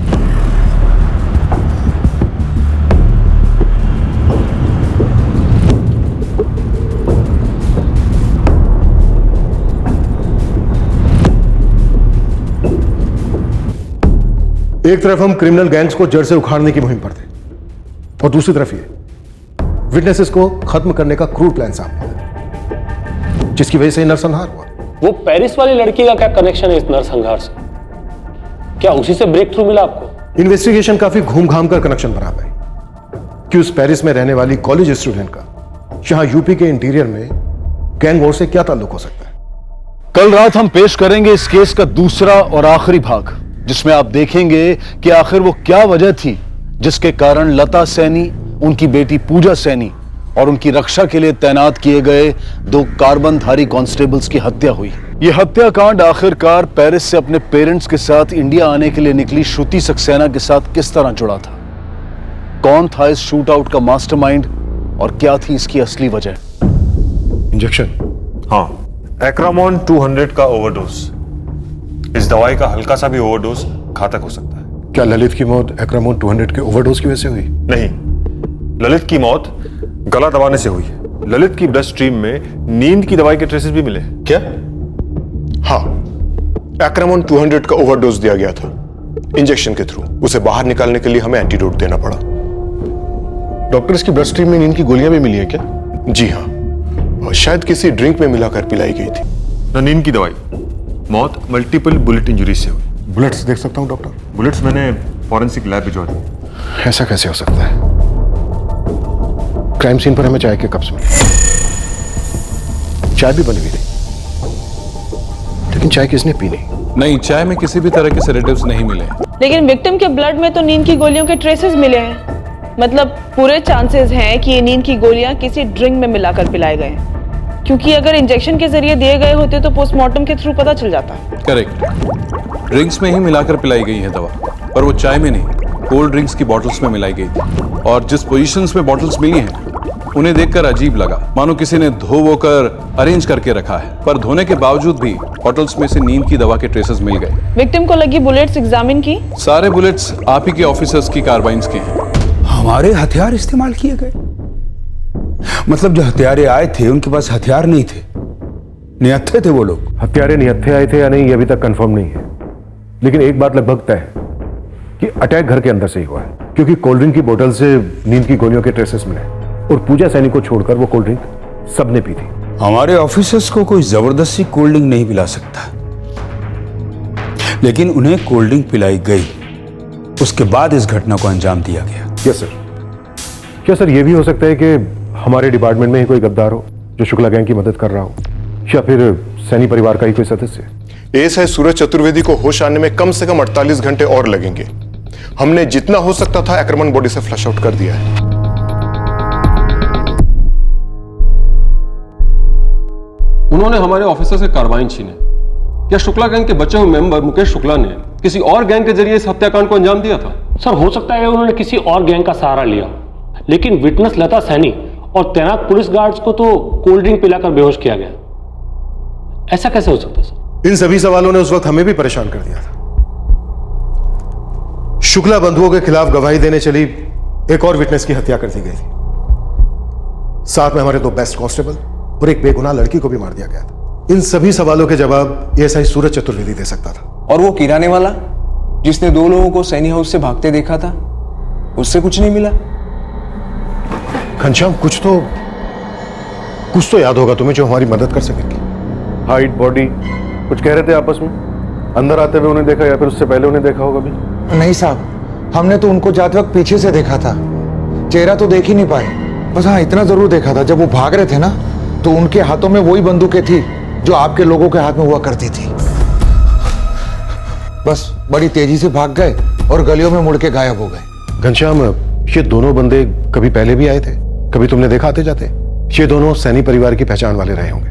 एक तरफ हम क्रिमिनल गैंग्स को जड़ से उखाड़ने की मुहिम पर थे और दूसरी तरफ ये विटनेसेस को खत्म करने का क्रूर प्लान सामने आया, जिसकी वजह से नरसंहार हुआ। वो पेरिस वाली लड़की का क्या कनेक्शन है इस नरसंहार से? क्या उसी से ब्रेक थ्रू मिला आपको? इन्वेस्टिगेशन काफी घूम घाम कर कनेक्शन बना पाई, कि उस पेरिस में रहने वाली कॉलेज स्टूडेंट का यहां यूपी के इंटीरियर में गैंग वॉर से क्या ताल्लुक हो सकता है? कल रात हम पेश करेंगे इस केस का दूसरा और आखिरी भाग, जिसमें आप देखेंगे कि आखिर वो क्या वजह थी जिसके कारण लता सैनी, उनकी बेटी पूजा सैनी और उनकी रक्षा के लिए तैनात किए गए 2 कार्बनधारी कांस्टेबल्स की हत्या हुई। यह हत्याकांड आखिरकार पेरिस से अपने पेरेंट्स के साथ इंडिया आने के लिए निकली श्रुति सक्सेना के साथ किस तरह जुड़ा था? कौन था इस शूट आउट का मास्टरमाइंड और क्या थी इसकी असली वजह? इंजेक्शन? हाँ, एक्रामोन 200 का ओवरडोज। इस दवाई का हल्का सा भी ओवरडोज घातक हो सकता है। क्या ललित की मौत एक्रामोन 200 के ओवरडोज की वजह से हुई? नहीं, ललित की मौत गला दबाने से हुई। ललित की ब्लड स्ट्रीम में नींद की दवाई के ट्रेसेस भी मिले। क्या? हाँ, एक्रामोन 200 का ओवरडोज दिया गया था इंजेक्शन के थ्रू। उसे बाहर निकालने के लिए हमें एंटीडोट देना पड़ा। डॉक्टर, इसकी ब्लड स्ट्रीम में नींद की गोलियां भी मिली है क्या? जी हाँ, और शायद किसी ड्रिंक में मिलाकर पिलाई गई थी। न नींद की दवाई, मौत मल्टीपल बुलेट इंजरी से हुई। बुलेट्स देख सकता हूं डॉक्टर? बुलेट्स मैंने फॉरेंसिक लैब भिजवा दी। ऐसा कैसे हो सकता है? क्राइम सीन पर हमें चाय के कप्स मिले, चाय भी बनी हुई थी, लेकिन चाय किसने पी नहीं, चाय में किसी भी तरह के सेडेटिव्स नहीं मिले। लेकिन विक्टिम के ब्लड में तो नींद की गोलियों के ट्रेसेस मिले हैं। मतलब पूरे चांसेस हैं कि ये नींद की गोलियां किसी ड्रिंक में मिलाकर पिलाए गए हैं, क्योंकि अगर इंजेक्शन के जरिए दिए गए होते तो पोस्टमार्टम के थ्रू पता चल जाता। करेक्ट, ड्रिंक्स में ही मिलाकर पिलाई गई है दवा, पर वो चाय में नहीं, कोल्ड ड्रिंक्स की बॉटल्स में मिलाई गई थी। और जिस पोजीशंस में बॉटल्स मिली हैं उन्हें देखकर अजीब लगा, मानो किसी ने धो वो कर अरेंज करके रखा है। पर धोने के बावजूद भी बॉटल्स में से नींद की दवा के ट्रेसेस मिल गए। विक्टिम को लगी बुलेट्स एग्जामिन की? सारे बुलेट्स आप ही के ऑफिसर्स की कार्बाइन्स के हैं। हमारे हथियार इस्तेमाल किए गए? मतलब जो हथियारे आए थे उनके पास हथियार नहीं थे, निहत्थे थे वो लोग। हत्यारे निहत्थे आए थे या नहीं ये अभी तक कंफर्म नहीं है, लेकिन एक बात लगभग तय है कि अटैक घर के अंदर से ही हुआ है, क्योंकि कोल्ड ड्रिंक की बोतल से नींद की गोलियों के ट्रेसेस मिले और पूजा सैनी को छोड़कर वो कोल्ड ड्रिंक सबने पी थी। हमारे ऑफिसर्स को कोई जबरदस्ती कोल्ड ड्रिंक नहीं पिला सकता, लेकिन उन्हें कोल्ड ड्रिंक पिलाई गई, उसके बाद इस घटना को अंजाम दिया गया। Yes sir. क्या सर ये भी हो सकता है कि हमारे डिपार्टमेंट में ही कोई गद्दार हो जो शुक्ला गैंग की मदद कर रहा हो, या फिर सैनी परिवार का ही कोई सदस्य? एएसआई सूरज चतुर्वेदी को होश आने में कम से कम 48 घंटे और लगेंगे। हमने जितना हो सकता था एक्रामन बॉडी से फ्लश आउट कर दिया है। उन्होंने हमारे ऑफिसर से कार्बाइन छीने। क्या शुक्ला गैंग के बचे हुए मेंबर मुकेश शुक्ला ने किसी और गैंग के जरिए इस हत्याकांड को अंजाम दिया था? सर, हो सकता है उन्होंने किसी और गैंग का सहारा लिया, लेकिन विटनेस लता सैनी और तैनात पुलिस गार्ड्स को तो कोल्ड ड्रिंक पिलाकर बेहोश किया गया। ऐसा कैसे हो सकता है सर? इन सभी सवालों ने उस वक्त हमें भी परेशान कर दिया था। शुक्ला बंधुओं के खिलाफ गवाही देने चली एक और विटनेस की हत्या कर दी गई थी। साथ में हमारे 2 बेस्ट कांस्टेबल और एक बेगुनाह लड़की को भी मार दिया गया था। इन सभी सवालों के जवाब एएसआई सूरज चतुर्वेदी दे सकता था। और वो किराने वाला जिसने 2 लोगों को सैनी हाउस से भागते देखा था, उससे कुछ नहीं मिला? घनश्याम, कुछ तो याद होगा तुम्हें जो हमारी मदद कर सकेगी। हाइट, बॉडी, कुछ कह रहे थे आपस में? अंदर आते हुए उन्हें देखा या फिर उससे पहले उन्हें देखा होगा भी? नहीं साहब, हमने तो उनको जाते वक्त पीछे से देखा था, चेहरा तो देख ही नहीं पाए। बस हाँ, इतना जरूर देखा था, जब वो भाग रहे थे ना तो उनके हाथों में वही बंदूकें थी जो आपके लोगों के हाथ में हुआ करती थी। बस बड़ी तेजी से भाग गए और गलियों में मुड़ के गायब हो गए। घनश्याम, ये दोनों बंदे कभी पहले भी आए थे? कभी तुमने देखा आते जाते? ये दोनों सैनी परिवार की पहचान वाले रहे होंगे,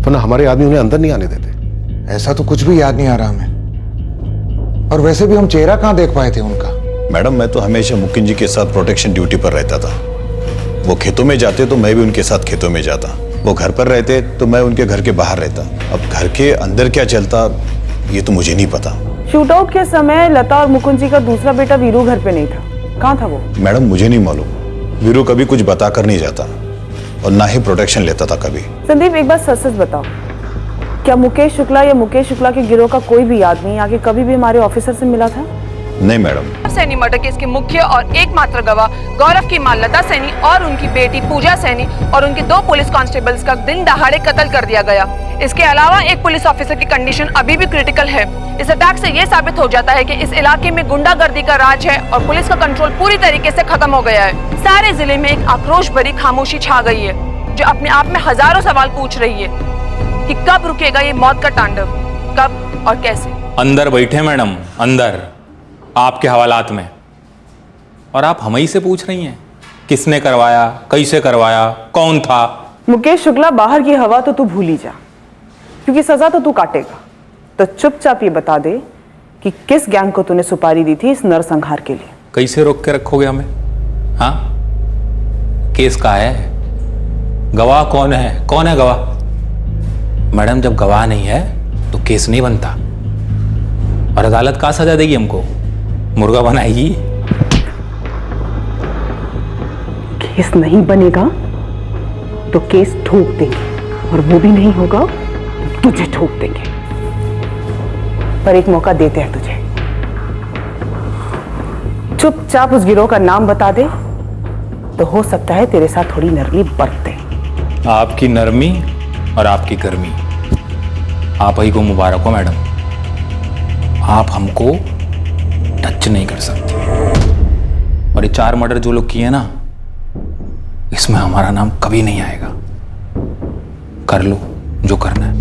वरना हमारे आदमी उन्हें अंदर नहीं आने देते। ऐसा तो कुछ भी याद नहीं आ रहा हमें, और वैसे भी हम चेहरा कहां देख पाए थे उनका? मैडम, मैं तो हमेशा मुकिन जी के साथ प्रोटेक्शन ड्यूटी पर रहता था। वो खेतों में जाते तो मैं भी उनके साथ खेतों में जाता, वो घर पर रहते तो मैं उनके घर के बाहर रहता। अब घर के अंदर क्या चलता ये तो मुझे नहीं पता। शूटआउट के समय लता और मुकुंद जी का दूसरा बेटा वीरू घर पे नहीं था, कहाँ था वो? मैडम, मुझे नहीं मालूम। वीरू कभी कुछ बताकर नहीं जाता और ना ही प्रोटेक्शन लेता था कभी। संदीप, एक बात सच बताओ, क्या मुकेश शुक्ला या मुकेश शुक्ला के गिरोह का कोई भी आदमी आगे कभी भी हमारे ऑफिसर से मिला था? नहीं मैडम। सैनी मर्डर केस के मुख्य और एकमात्र गवाह गौरव की मां लता सैनी और उनकी बेटी पूजा सैनी और उनके 2 पुलिस कांस्टेबल्स का दिन दहाड़े कत्ल कर दिया गया। इसके अलावा एक पुलिस ऑफिसर की कंडीशन अभी भी क्रिटिकल है। इस अटैक से ये साबित हो जाता है कि इस इलाके में गुंडागर्दी का राज है और पुलिस का कंट्रोल पूरी तरीके से खत्म हो गया है। सारे जिले में एक आक्रोश भरी खामोशी छा गई है, जो अपने आप में हजारों सवाल पूछ रही है कि कब रुकेगा ये मौत का तांडव, कब और कैसे। अंदर बैठे मैडम, अंदर आपके हवालात में, और आप हम ही से पूछ रही हैं किसने करवाया, कैसे करवाया, कौन था। मुकेश शुक्ला, बाहर की हवा तो तू भूल ही जा, क्योंकि सजा तो तू काटेगा। तो चुपचाप ये बता दे कि किस गैंग को तूने सुपारी दी थी इस नरसंहार के लिए। कैसे रोक के रखोगे हमें? हाँ, केस का है, गवाह कौन है? कौन है गवाह? मैडम, जब गवाह नहीं है तो केस नहीं बनता, और अदालत का सजा देगी हमको, मुर्गा बनाएगी। केस नहीं बनेगा तो केस ठोक देंगे, और वो भी नहीं होगा तो तुझे ठोक देंगे। पर एक मौका देते हैं तुझे, चुपचाप उस गिरोह का नाम बता दे, तो हो सकता है तेरे साथ थोड़ी नरमी बरते। आपकी नरमी और आपकी गर्मी आप ही को मुबारक हो मैडम। आप हमको टच नहीं कर सकती, और ये 4 मर्डर जो लोग किए ना, इसमें हमारा नाम कभी नहीं आएगा। कर लो जो करना है।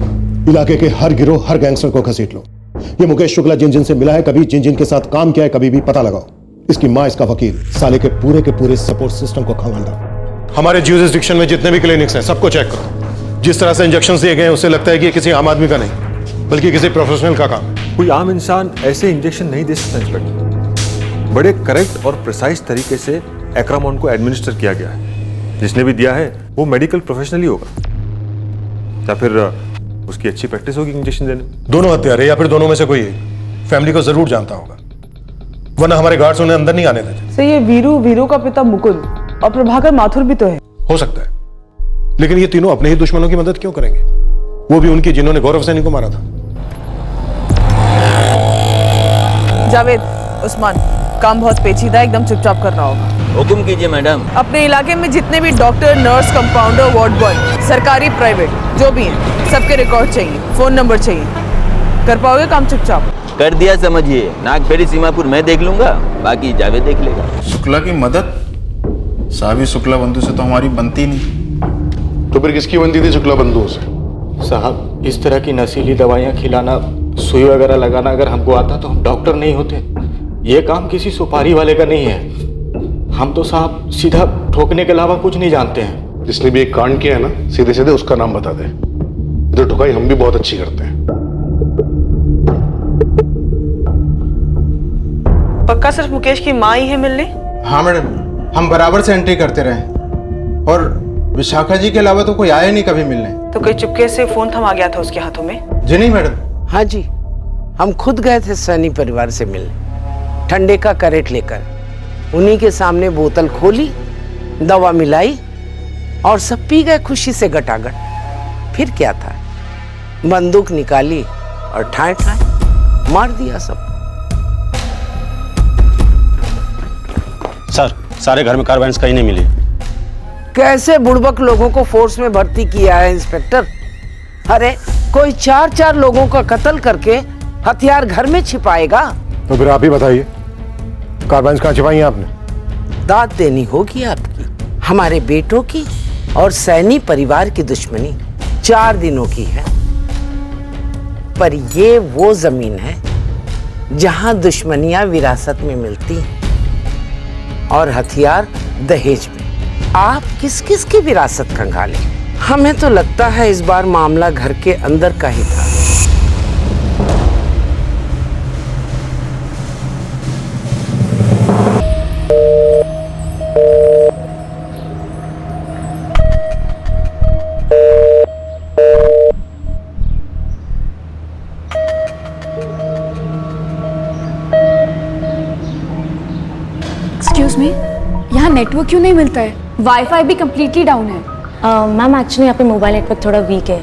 इलाके के हर गिरोह, हर गैंगस्टर को घसीट लो। ये मुकेश शुक्ला जिन जिन से मिला है, कभी जिन जिन के साथ काम किया है, कभी भी पता लगाओ। इसकी मां, इसका वकील, साले के पूरे सपोर्ट सिस्टम को खंगाल। हमारे ज्यूरिसडिक्शन में जितने भी क्लिनिक्स हैं, सबको चेक करो। जिस तरह से इंजेक्शन दिए गए हैं, उससे लगता है कि ये किसी आम आदमी का नहीं, बल्कि किसी प्रोफेशनल का काम। कोई आम इंसान ऐसे इंजेक्शन नहीं दे सकता इंस्पेक्टर। बड़े करेक्ट और प्रिसाइज तरीके से एक्रामोन को एडमिनिस्टर किया गया है। जिसने भी दिया है वो मेडिकल प्रोफेशनल ही होगा, या फिर उसकी अच्छी प्रैक्टिस होगी इंजेक्शन देने। दोनों हत्यारे या फिर दोनों में से कोई एक फैमिली को जरूर जानता होगा, वरना हमारे गार्ड्स उन्हें अंदर नहीं आने देते। सर, ये वीरू का पिता मुकुंद और प्रभाकर माथुर भी तो है। हो सकता है, लेकिन ये तीनों अपने ही दुश्मनों की मदद क्यों करेंगे? वो भी उनकी जिन्होंने गौरव सैनी को मारा था। जावेद, उस्मान, काम बहुत पेचीदा, एकदम चुपचाप करना होगा। हुक्म कीजिए मैडम। अपने इलाके में जितने भी doctor, nurse, compounder, ward boy, सरकारी, प्राइवेट, जो भी हैं, सबके रिकॉर्ड चाहिए, फोन नंबर चाहिए। कर पाओगे काम चुपचाप? कर दिया समझिए। नागफेरी सीमापुर मैं देख लूंगा, बाकी जावेद देख लेगा। शुक्ला की मदद? साहब, शुक्ला बंधु से तो हमारी बनती नहीं। तो फिर किसकी बनती थी शुक्ला बंधुओं से? साहब, इस तरह की नशीली दवाइयाँ खिलाना, सुई वगैरह लगाना अगर हमको आता तो हम डॉक्टर नहीं होते। ये काम किसी सुपारी वाले का नहीं है। हम तो साहब सीधा ठोकने के अलावा कुछ नहीं जानते हैं। जिसने भी एक कांड किया है ना, सीधे सीधे उसका नाम बता दे। तो ठुकाई हम भी बहुत अच्छी करते हैं। पक्का सिर्फ मुकेश की माँ ही है मिलने? हाँ मैडम, हम बराबर से एंट्री करते रहे, और विशाखा जी के अलावा तो कोई आया नहीं कभी मिलने। तो कोई चुपके से फोन थमा गया था उसके हाथों में? जी नहीं मैडम। हाँ जी, हम खुद गए थे सैनी परिवार से मिलने, ठंडे का कैरेट लेकर। उन्हीं के सामने बोतल खोली, दवा मिलाई और सब पी गए खुशी से गटागट। फिर क्या था, बंदूक निकाली और ठाए ठाए मार दिया सब। सर, सारे घर में कार्बाइन्स कहीं नहीं मिली। कैसे बुड़बक लोगों को फोर्स में भर्ती किया है इंस्पेक्टर? अरे कोई 4 लोगों का कत्ल करके हथियार घर में छिपाएगा? तो फिर आप ही बताइए, कार्बाइन्स कहाँ छिपाई हैं आपने? दाद देनी होगी आपकी। हमारे बेटों की और सैनी परिवार की दुश्मनी 4 दिनों की है, पर ये वो जमीन है जहां दुश्मनियां विरासत में मिलती हैं और हथियार दहेज में। आप किस किस की विरासत खंगाले? हमें तो लगता है इस बार मामला घर के अंदर का ही था। एक्सक्यूज मी, यहाँ नेटवर्क क्यों नहीं मिलता है? वाईफाई भी कम्प्लीटली डाउन है। मैम, एक्चुअली यहाँ पे मोबाइल नेटवर्क थोड़ा वीक है,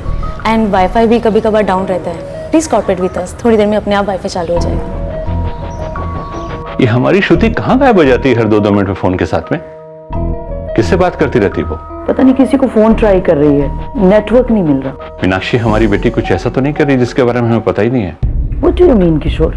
एंड वाईफाई भी कभी कभार डाउन रहता है। प्लीज़ कॉर्पोरेट विद अस, थोड़ी देर में अपने आप वाईफाई चालू हो जाएगा। ये हमारी श्रुति कहाँ गायब हो जाती है हर 2-2 मिनट में फोन के साथ में? किससे बात करती रहती है वो? पता नहीं किसी को फोन ट्राई कर रही है, नेटवर्क नहीं मिल रहा। मीनाक्षी हमारी बेटी कुछ ऐसा तो नहीं कर रही जिसके बारे में हमें पता ही नहीं है? What do you mean, किशोर?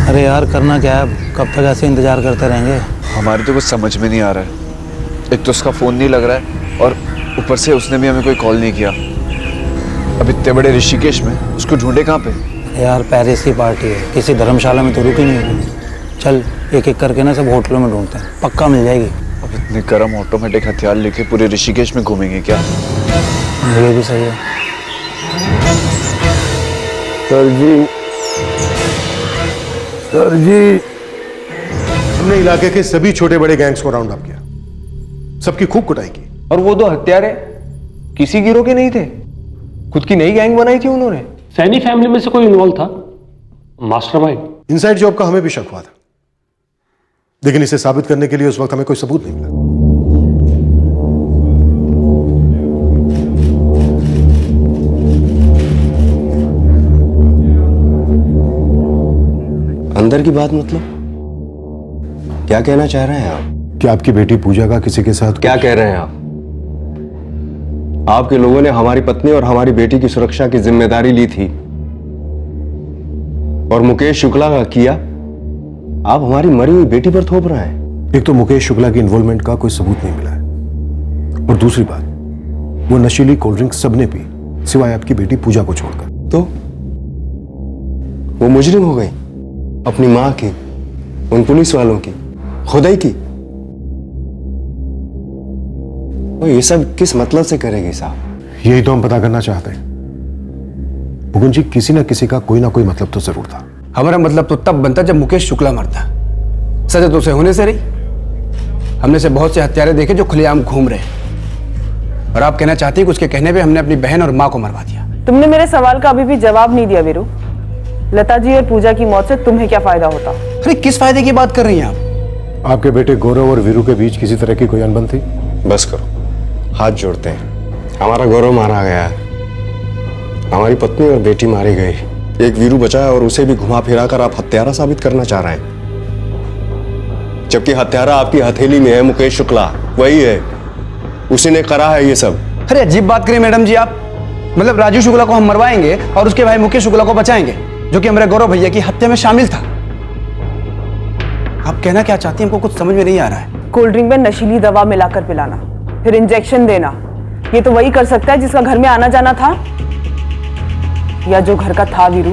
अरे यार करना क्या है, कब तक ऐसे इंतजार करते रहेंगे? हमारे तो कुछ समझ में नहीं आ रहा है। एक तो उसका फोन नहीं लग रहा है और ऊपर से उसने भी हमें कोई कॉल नहीं किया। अब इतने बड़े ऋषिकेश में उसको ढूंढे कहाँ पे? यार पेरिस की पार्टी है, किसी धर्मशाला में तो रुकी नहीं होगी। चल एक एक करके ना सब होटलों में ढूंढते हैं, पक्का मिल जाएगी। अब इतने गर्म ऑटोमेटिक हथियार लेके पूरे ऋषिकेश में घूमेंगे क्या? ये भी सही है। सर जी, सर जी, हमने इलाके के सभी छोटे बड़े गैंग्स को राउंड अप किया, सबकी खूब कुटाई की। और वो दो हत्यारे किसी गिरोह के नहीं थे, खुद की नई गैंग बनाई थी उन्होंने। सैनी फैमिली में से कोई इन्वॉल्व था? मास्टरमाइंड? इनसाइड जॉब का हमें भी शक हुआ था, लेकिन इसे साबित करने के लिए उस वक्त हमें कोई सबूत नहीं मिला। अंदर की बात मतलब क्या कहना चाह रहे हैं आप? कि आपकी बेटी पूजा का किसी के साथ क्या कह रहे हैं आप? आपके लोगों ने हमारी पत्नी और हमारी बेटी की सुरक्षा की जिम्मेदारी ली थी और मुकेश शुक्ला का किया आप हमारी मरी हुई बेटी पर थोप रहे हैं। एक तो मुकेश शुक्ला की इन्वॉल्वमेंट का कोई सबूत नहीं मिला है, और दूसरी बात, वो नशीली कोल्ड ड्रिंक सबने पी सिवाय आपकी बेटी पूजा को छोड़कर। तो वो मुजरिम हो गई, अपनी मां की, उन पुलिस वालों की, खुदाई की। वो ये सब किस मतलब से करेगी साहब? यही तो हम पता करना चाहते हैं मुकुंद जी। किसी ना किसी का कोई ना कोई मतलब तो जरूर था। हमारा मतलब तो तब बनता जब मुकेश शुक्ला मरता, सजा तो उसे होने से रही। हमने से बहुत से हत्यारे देखे जो खुलेआम घूम रहे हैं, और आप कहना चाहती हैं कि उसके कहने पे हमने अपनी बहन और मां को मरवा दिया। तुमने मेरे सवाल का अभी भी जवाब नहीं दिया वीरू। लता जी और पूजा की मौत से तुम्हें क्या फायदा होता? अरे किस फायदे की बात कर रही हैं आप? आपके बेटे गौरव और वीरू के बीच किसी तरह की कोई अनबन थी? बस करो, हाथ जोड़ते हैं। हमारा गौरव मारा गया है, हमारी पत्नी और बेटी मारी गई, एक वीरू बचा है और उसे भी घुमा फिरा कर आप हत्यारा साबित करना चाह रहे हैं, जबकि हत्यारा आपकी हथेली में है। मुकेश शुक्ला वही है, उसी ने करा है ये सब। अरे अजीब बात करें मैडम जी आप। मतलब राजू शुक्ला को हम मरवाएंगे और उसके भाई मुकेश शुक्ला को बचाएंगे, जो कि हमारे गौरव भैया की हत्या में शामिल था। आप कहना क्या चाहती हैं, हमको कुछ समझ में नहीं आ रहा है। कोल्ड ड्रिंक में नशीली दवा मिलाकर पिलाना, फिर इंजेक्शन देना, ये तो वही कर सकता है जिसका घर में आना जाना था, या जो घर का था वीरू,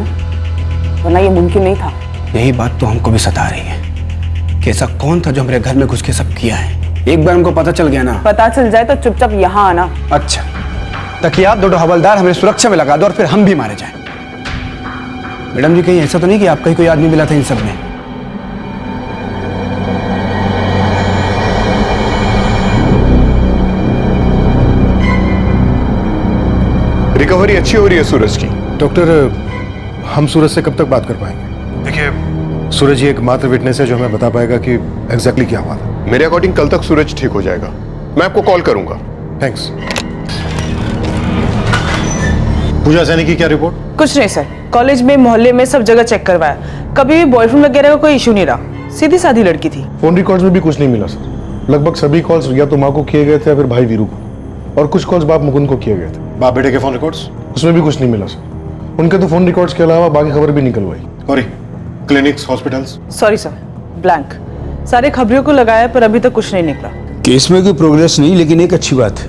वरना ये मुमकिन नहीं था। यही बात तो हमको भी सता रही है कि ऐसा कौन था जो हमारे घर में घुस के सब किया है। एक बार हमको पता चल गया ना, पता चल जाए तो चुपचाप यहाँ आना। अच्छा, तकिया दो हवलदार हमें सुरक्षा में लगा दो और फिर हम भी मारे जाएं। मैडम जी कहीं ऐसा तो नहीं कि आपका ही कोई आदमी मिला था इन सब में? रिकवरी अच्छी हो रही है सूरज की। डॉक्टर, हम सूरज से कब तक बात कर पाएंगे? देखिए, सूरज ही एकमात्र विटनेस है जो हमें बता पाएगा कि एग्जैक्टली क्या हुआ था। मेरे अकॉर्डिंग कल तक सूरज ठीक हो जाएगा, मैं आपको कॉल करूंगा। थैंक्स। पूजा सैनी की क्या रिपोर्ट? कुछ नहीं सर, कॉलेज में, मोहल्ले में, सब जगह चेक करवाया, कभी भी बॉयफ्रेंड वगैरह का कोई इशू नहीं रहा, सीधी साधी लड़की थी। फोन रिकॉर्ड्स में भी कुछ नहीं मिला सर। लगभग सभी कॉल्स या तो माँ को किए गए थे या फिर भाई वीरू को, और कुछ कॉल्स बाप मुकुंद को किए गए थे। बाप बेटे के फोन रिकॉर्ड्स? उसमें भी कुछ नहीं मिला सर। उनके तो फोन रिकॉर्ड्स के अलावा बाकी खबर भी निकल गई। Sorry, clinics, hospitals? Sorry sir, blank. सारे खबरों को लगाया पर अभी तक कुछ नहीं निकला। केस में कोई प्रोग्रेस नहीं, लेकिन एक अच्छी बात है,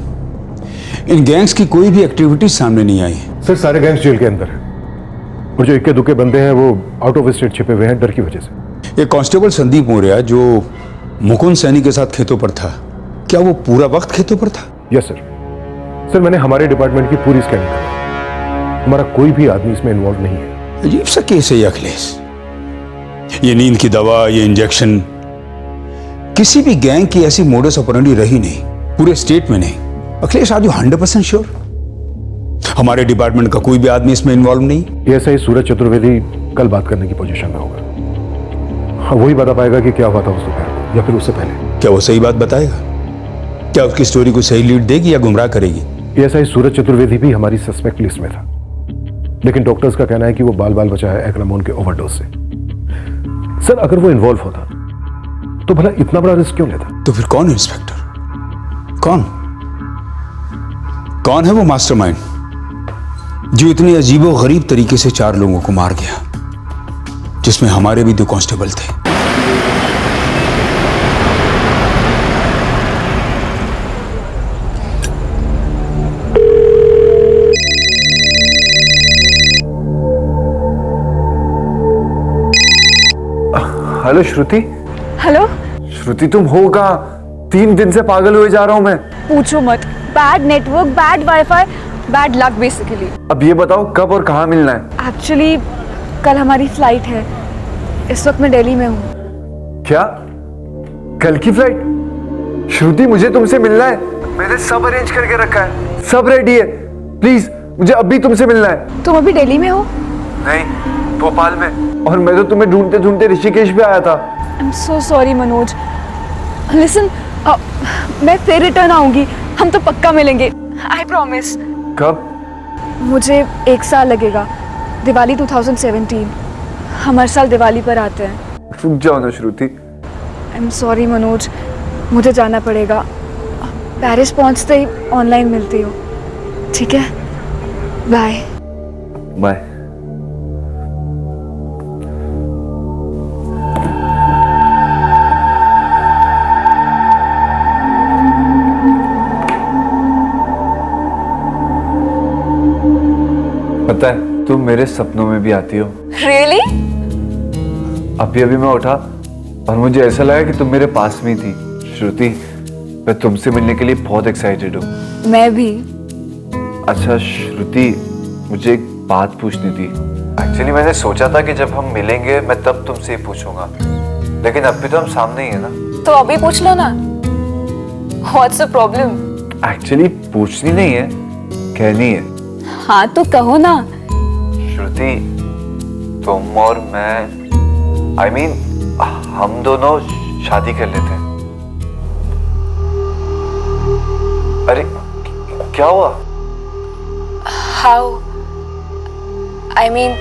इन गैंग्स की कोई भी एक्टिविटी सामने नहीं आई। सर, सारे गैंग्स जेल के अंदर हैं, और जो इक्के दुक्के बंदे हैं वो आउट ऑफ स्टेट छिपे हुए हैं डर की वजह से। एक कांस्टेबल संदीप मौर्य जो मुकुंद सैनी के साथ खेतों पर था, क्या वो पूरा वक्त खेतों पर था? Yes sir. सर, मैंने हमारे डिपार्टमेंट की पूरी स्कैनिंग की, हमारा कोई भी आदमी इसमें इन्वॉल्व नहीं है। अजीब सा केस है ये अखिलेश। ये नींद की दवा, ये इंजेक्शन, किसी भी गैंग की ऐसी मोडस ऑपरेंडी रही नहीं, पूरे स्टेट में नहीं। अखिलेश, आर यू 100% श्योर हमारे डिपार्टमेंट का कोई भी आदमी इसमें इन्वॉल्व नहीं? ये ऐसा ही सूरज चतुर्वेदी कल बात करने की पोजीशन में होगा। हाँ, वही बता पाएगा कि क्या हुआ था उस दोपहर को या फिर उससे पहले। क्या वो सही बात बताएगा? क्या उसकी स्टोरी को सही लीड देगी या गुमराह करेगी? एएसआई सूरज चतुर्वेदी भी हमारी सस्पेक्ट लिस्ट में था, लेकिन डॉक्टर्स का कहना है कि वो बाल बाल बचा है एक्रामोन के ओवरडोज से। सर, अगर वो इन्वॉल्व होता तो भला इतना बड़ा रिस्क क्यों लेता? तो फिर कौन है इंस्पेक्टर? कौन है वो मास्टरमाइंड जो इतने अजीबो गरीब तरीके से 4 लोगों को मार गया, जिसमें हमारे भी 2 कांस्टेबल थे? हेलो श्रुति। हेलो। श्रुति, तुम हो कहाँ? 3 दिन से पागल हुए जा रहा हूँ मैं। पूछो मत, bad network, bad wifi, bad luck basically. अब ये बताओ कब और कहाँ मिलना है? एक्चुअली कल हमारी फ्लाइट है, इस वक्त मैं दिल्ली में हूँ। क्या? कल की फ्लाइट? श्रुति, मुझे तुमसे मिलना है। मैंने सब अरेंज करके रखा है, सब रेडी है। प्लीज मुझे अभी तुमसे मिलना है। तुम अभी दिल्ली में हो? नहीं, भोपाल में। और मैं तो तुम्हें ढूंढते ढूंढते ऋषिकेश भी आया था। I am so sorry Manoj. Listen, मैं फिर रिटर्न आऊंगी, हम तो पक्का मिलेंगे, आई प्रॉमिस। कब? मुझे 1 साल लगेगा, दिवाली 2017। हम हर साल दिवाली पर आते हैं। रुक जाओ ना श्रुति। आई एम सॉरी मनोज, मुझे जाना पड़ेगा। पेरिस पहुंचते ही ऑनलाइन मिलती हो, ठीक है? Bye bye. पता है, तुम मेरे सपनों में भी आती हो। Really? अभी मैं उठा और मुझे ऐसा लगा कि तुम मेरे पास में थी। श्रुति, मैं तुमसे मिलने के लिए बहुत एक्साइटेड हूँ। मैं भी। अच्छा श्रुति, मुझे एक बात पूछनी थी। एक्चुअली मैंने सोचा था कि जब हम मिलेंगे मैं तब तुमसे ही पूछूंगा, लेकिन अभी तो हम सामने ही है ना। तो अभी पूछ लो ना। What's the problem? एक्चुअली पूछनी नहीं है, कहनी है। हाँ तो कहो ना। श्रुति, तुम और मैं, I mean, हम दोनों शादी कर लेते हैं। अरे क्या हुआ? How? I mean,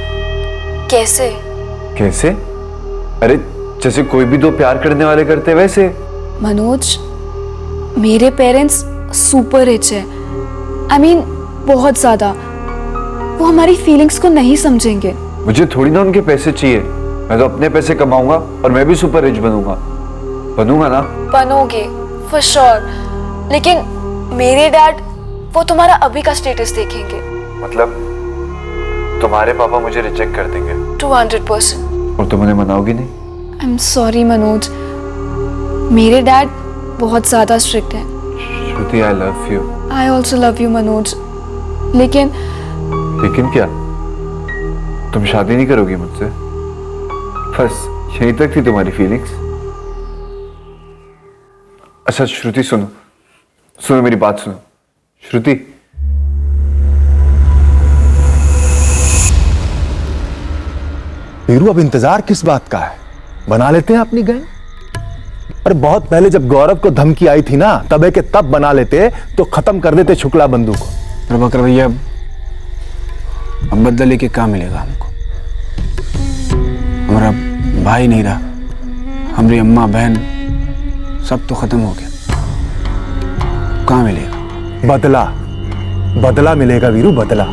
कैसे? कैसे? अरे जैसे कोई भी 2 प्यार करने वाले करते वैसे। मनोज, मेरे पेरेंट्स सुपर रिच है। I mean, बहुत ज्यादा। वो हमारी फीलिंग्स को नहीं समझेंगे। मुझे थोड़ी ना उनके पैसे चाहिए, मैं तो अपने पैसे कमाऊंगा और मैं भी सुपर रिच बनूंगा ना। बनोगे फॉर श्योर, लेकिन मेरे डैड वो तुम्हारा अभी का स्टेटस देखेंगे। मतलब तुम्हारे पापा मुझे रिजेक्ट कर देंगे? 200%। और तुम उन्हें मनाओगी नहीं? आई एम सॉरी मनोज, मेरे डैड बहुत ज्यादा स्ट्रिक्ट है। Shruti, I love you. I also love you Manoj, लेकिन क्या? तुम शादी नहीं करोगी मुझसे? बस यहीं तक थी तुम्हारी फीलिंग्स? अच्छा श्रुति, सुनो मेरी बात सुनो। श्रुति, वीरू, अब इंतजार किस बात का है? बना लेते हैं अपनी गैंग। अरे बहुत पहले जब गौरव को धमकी आई थी ना, तबे के तब बना लेते तो खत्म कर देते शुक्ला बंधु को। प्रभाकर भैया, अब बदले के क्या मिलेगा हमको? हमारा भाई नहीं रहा, हमारी अम्मा बहन सब तो खत्म हो गया। कहाँ मिलेगा? बदला मिलेगा वीरू, बदला।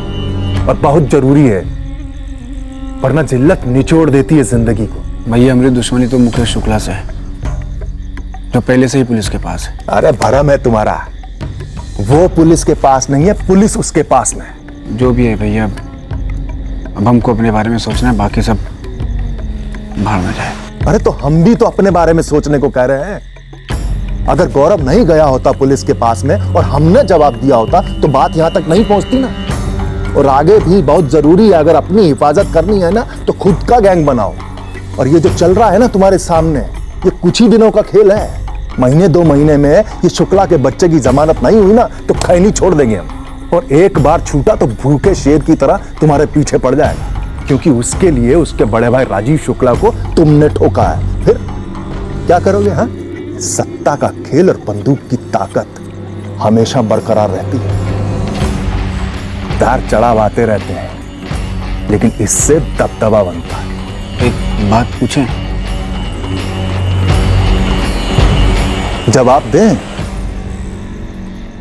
और बहुत जरूरी है, वरना जिल्लत निचोड़ देती है जिंदगी को। भैया, हमारी दुश्मनी तो मुकेश शुक्ला से है, जो पहले से ही पुलिस के पास है। अरे भरम है तुम्हारा, वो पुलिस के पास नहीं है, पुलिस उसके पास में है। जो भी है भैया, अब हमको अपने बारे में सोचना है, बाकी सब भाड़ में जाए। अरे तो हम भी तो अपने बारे में सोचने को कह रहे हैं। अगर गौरव नहीं गया होता पुलिस के पास में और हमने जवाब दिया होता तो बात यहां तक नहीं पहुंचती ना। और आगे भी बहुत जरूरी है, अगर अपनी हिफाजत करनी है ना तो खुद का गैंग बनाओ। और ये जो चल रहा है ना तुम्हारे सामने, ये कुछ ही दिनों का खेल है। महीने 2 महीने में ये शुक्ला के बच्चे की जमानत नहीं हुई ना तो खैनी छोड़ देंगे हम। और एक बार छूटा तो भूखे शेर की तरह तुम्हारे पीछे पड़ जाएगा, क्योंकि उसके लिए उसके बड़े भाई राजीव शुक्ला को तुमने ठोका है। फिर क्या करोगे? हाँ, सत्ता का खेल और बंदूक की ताकत, हमेशा बरकरार रहती है। उतार चढ़ाव आते रहते हैं, लेकिन इससे दबदबा बनता है। एक बात पूछें? जवाब दें।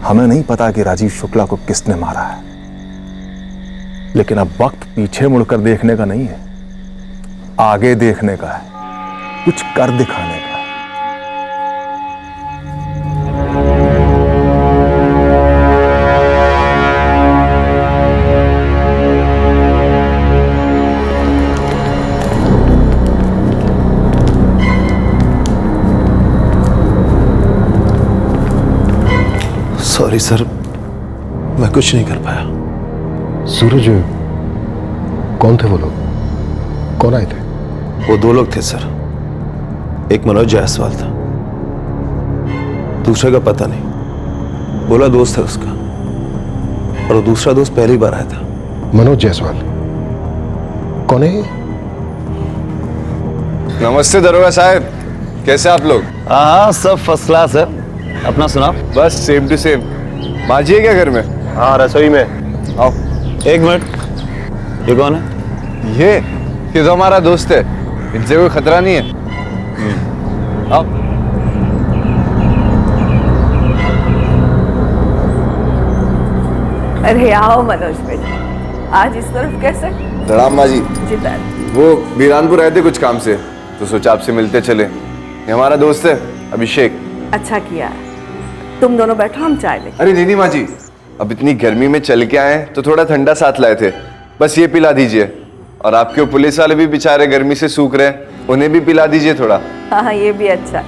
हमें नहीं पता कि राजीव शुक्ला को किसने मारा है, लेकिन अब वक्त पीछे मुड़कर देखने का नहीं है, आगे देखने का है, कुछ कर दिखाने का। सॉरी सर, मैं कुछ नहीं कर पाया। सूरज, कौन थे वो लोग? कौन आए थे? वो दो लोग थे सर। एक मनोज जायसवाल था, दूसरे का पता नहीं। बोला दोस्त है उसका, और वो दूसरा दोस्त पहली बार आया था। मनोज जायसवाल कौन है? नमस्ते दरोगा साहब, कैसे आप लोग? हाँ, सब फर्स्ट क्लास है। अपना सुनाओ। बस सेम टू सेम। माजी है क्या घर में? हाँ, रसोई में। आओ। एक मिनट, ये कौन है? ये तो हमारा दोस्त है, इनसे कोई खतरा नहीं है। आओ। अरे आओ मनोज भाई, आज इस तरफ कैसे? प्रणाम माजी। जितान। वो बीरानपुर आए थे कुछ काम से, तो सोचा आपसे मिलते चले। ये हमारा दोस्त है अभिषेक। अच्छा किया, तुम दोनों बैठो, हम चाय लेंगे। अरे नहीं माजी, अब इतनी गर्मी में चल के आए तो थोड़ा ठंडा साथ लाए थे, बस ये पिला दीजिए। और आपके पुलिस वाले भी बेचारे गर्मी से सूख रहे हैं, उन्हें भी पिला दीजिए थोड़ा। हाँ, ये भी अच्छा।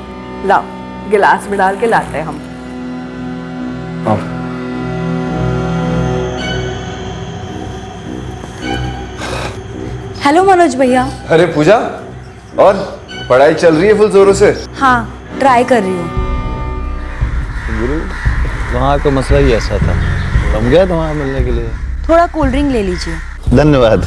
लाओ, गिलास में डाल के लाते हैं हम। हेलो मनोज भैया। अरे पूजा, और पढ़ाई चल रही है फुल जोरों से? हाँ, ट्राई कर रही हूँ। गुरु, वहाँ का मसला ही ऐसा था, हम गए तो वहाँ मिलने के लिए। थोड़ा कोल्ड ड्रिंक ले लीजिए। धन्यवाद।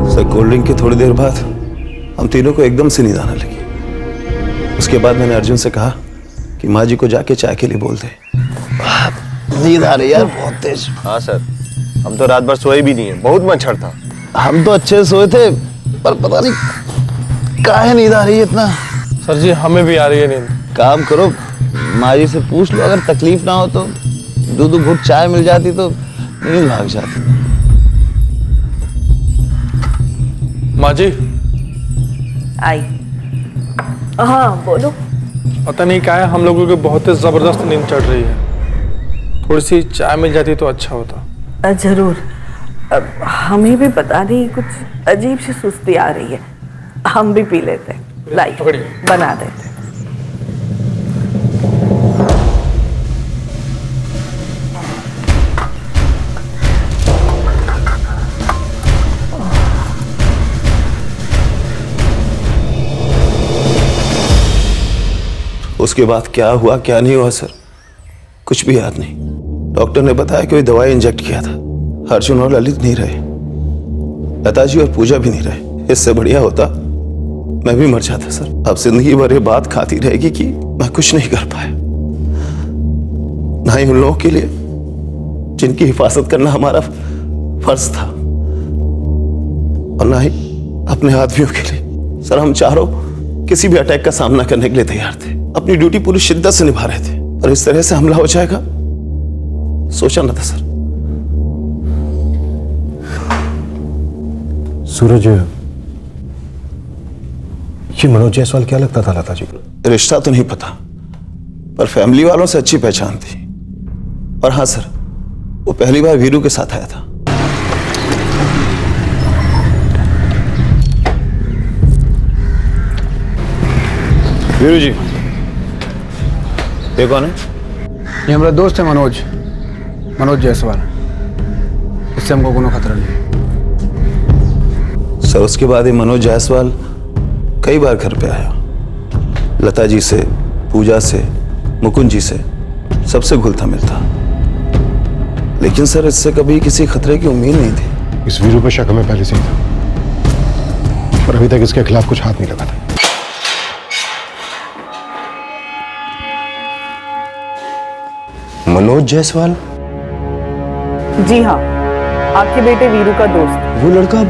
सर, कोल्ड ड्रिंक के थोड़ी देर बाद हम तीनों को एकदम से नींद आने लगी। उसके बाद मैंने अर्जुन से कहा कि माँ जी को जाके चाय के लिए बोल दे। नींद आ रही यार बहुत तेज। हाँ सर, हम तो रात भर सोए भी नहीं है, बहुत मच्छर था। हम तो अच्छे सोए थे, पर पता नहीं काहे नींद आ रही है इतना। सर जी, हमें भी आ रही है नींद। काम करो, माँ जी से पूछ लो, अगर तकलीफ ना हो तो दो घूंट चाय मिल जाती तो नींद भाग जाती। माँ जी। आई। हाँ बोलो। पता नहीं क्या है, हम लोगों को बहुत जबरदस्त नींद चढ़ रही है। थोड़ी सी चाय मिल जाती तो अच्छा होता। जरूर। हमें भी पता नहीं, कुछ अजीब सी सुस्ती आ रही है, हम भी पी लेते। लाई, बना देते। उसके बाद क्या हुआ क्या नहीं हुआ सर, कुछ भी याद नहीं। डॉक्टर ने बताया कि कोई दवाई इंजेक्ट किया था। अर्जुन और ललित नहीं रहे, लता जी और पूजा भी नहीं रहे। इससे बढ़िया होता मैं भी मर जाता सर। अब जिंदगी भर ये बात खाती रहेगी कि मैं कुछ नहीं कर पाया, ना ही उन लोगों के लिए जिनकी हिफाजत करना हमारा फर्ज था, और ना ही अपने आदमियों के लिए। सर, हम चारों किसी भी अटैक का सामना करने के लिए तैयार थे, अपनी ड्यूटी पूरी शिद्दत से निभा रहे थे, और इस तरह से हमला हो जाएगा सोचा न था सर। सूरज, ये मनोज जायसवाल क्या लगता था लता जी को? रिश्ता तो नहीं पता, पर फैमिली वालों से अच्छी पहचान थी। और हाँ सर, वो पहली बार वीरू के साथ आया था। वीरू जी, ये कौन है? ये हमारा दोस्त है मनोज जायसवाल। इससे हमको कोनो खतरा नहीं है। सर, उसके बाद ये मनोज जायसवाल कई बार घर पे आया, लता जी से, पूजा से, मुकुंद जी से सबसे घुलता मिलता, लेकिन सर इससे कभी किसी खतरे की उम्मीद नहीं थी। इस वीरू पे शक हमें पहले से ही था, पर अभी तक इसके खिलाफ कुछ हाथ नहीं लगा था। मनोज जायसवाल? जी हाँ, आपके बेटे वीरू का दोस्त। वो लड़का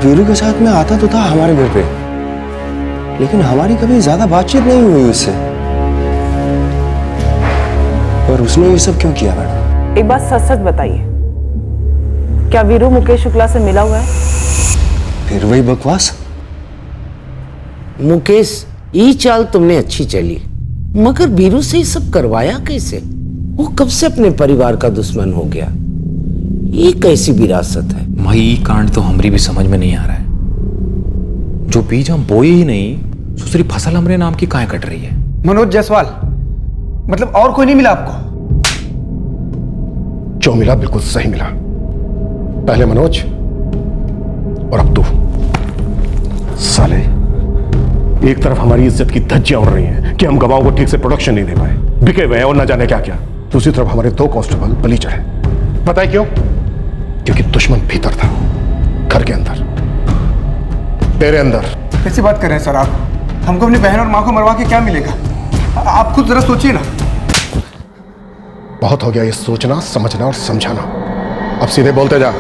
वीरू के साथ में आता तो था हमारे घर पे, लेकिन हमारी कभी ज्यादा बातचीत नहीं हुई उससे। पर उसने ये सब क्यों किया मैडम? एक बात सच सच बताइए, क्या वीरू मुकेश शुक्ला से मिला हुआ है? फिर वही बकवास। मुकेश, ये चाल तुमने अच्छी चली, मगर वीरू से ये सब करवाया कैसे? वो कब से अपने परिवार का दुश्मन हो गया? ये कैसी विरासत है? भाई ये कांड तो हमारी भी समझ में नहीं आ रहा है। जो बीज हम बोए ही नहीं, दूसरी फसल हमारे नाम की काहे कट रही है? मनोज जायसवाल, मतलब और कोई नहीं मिला आपको? जो मिला बिल्कुल सही मिला। पहले मनोज और अब तू। साले, एक तरफ हमारी इज्जत की धज्जियां उड़ रही हैं कि हम गवाहों को ठीक से प्रोडक्शन नहीं दे पाए, बिके हुए हैं और न जाने क्या क्या। दूसरी तरफ हमारे 2 कांस्टेबल बलि चढ़े। पता है क्यों? क्योंकि दुश्मन भीतर था, घर के अंदर, तेरे अंदर। कैसी बात कर रहे हैं सर आप? हमको अपनी बहन और माँ को मरवा के क्या मिलेगा? आप खुद जरा सोचिए ना। बहुत हो गया ये सोचना, समझना और समझाना। अब सीधे बोलते जा।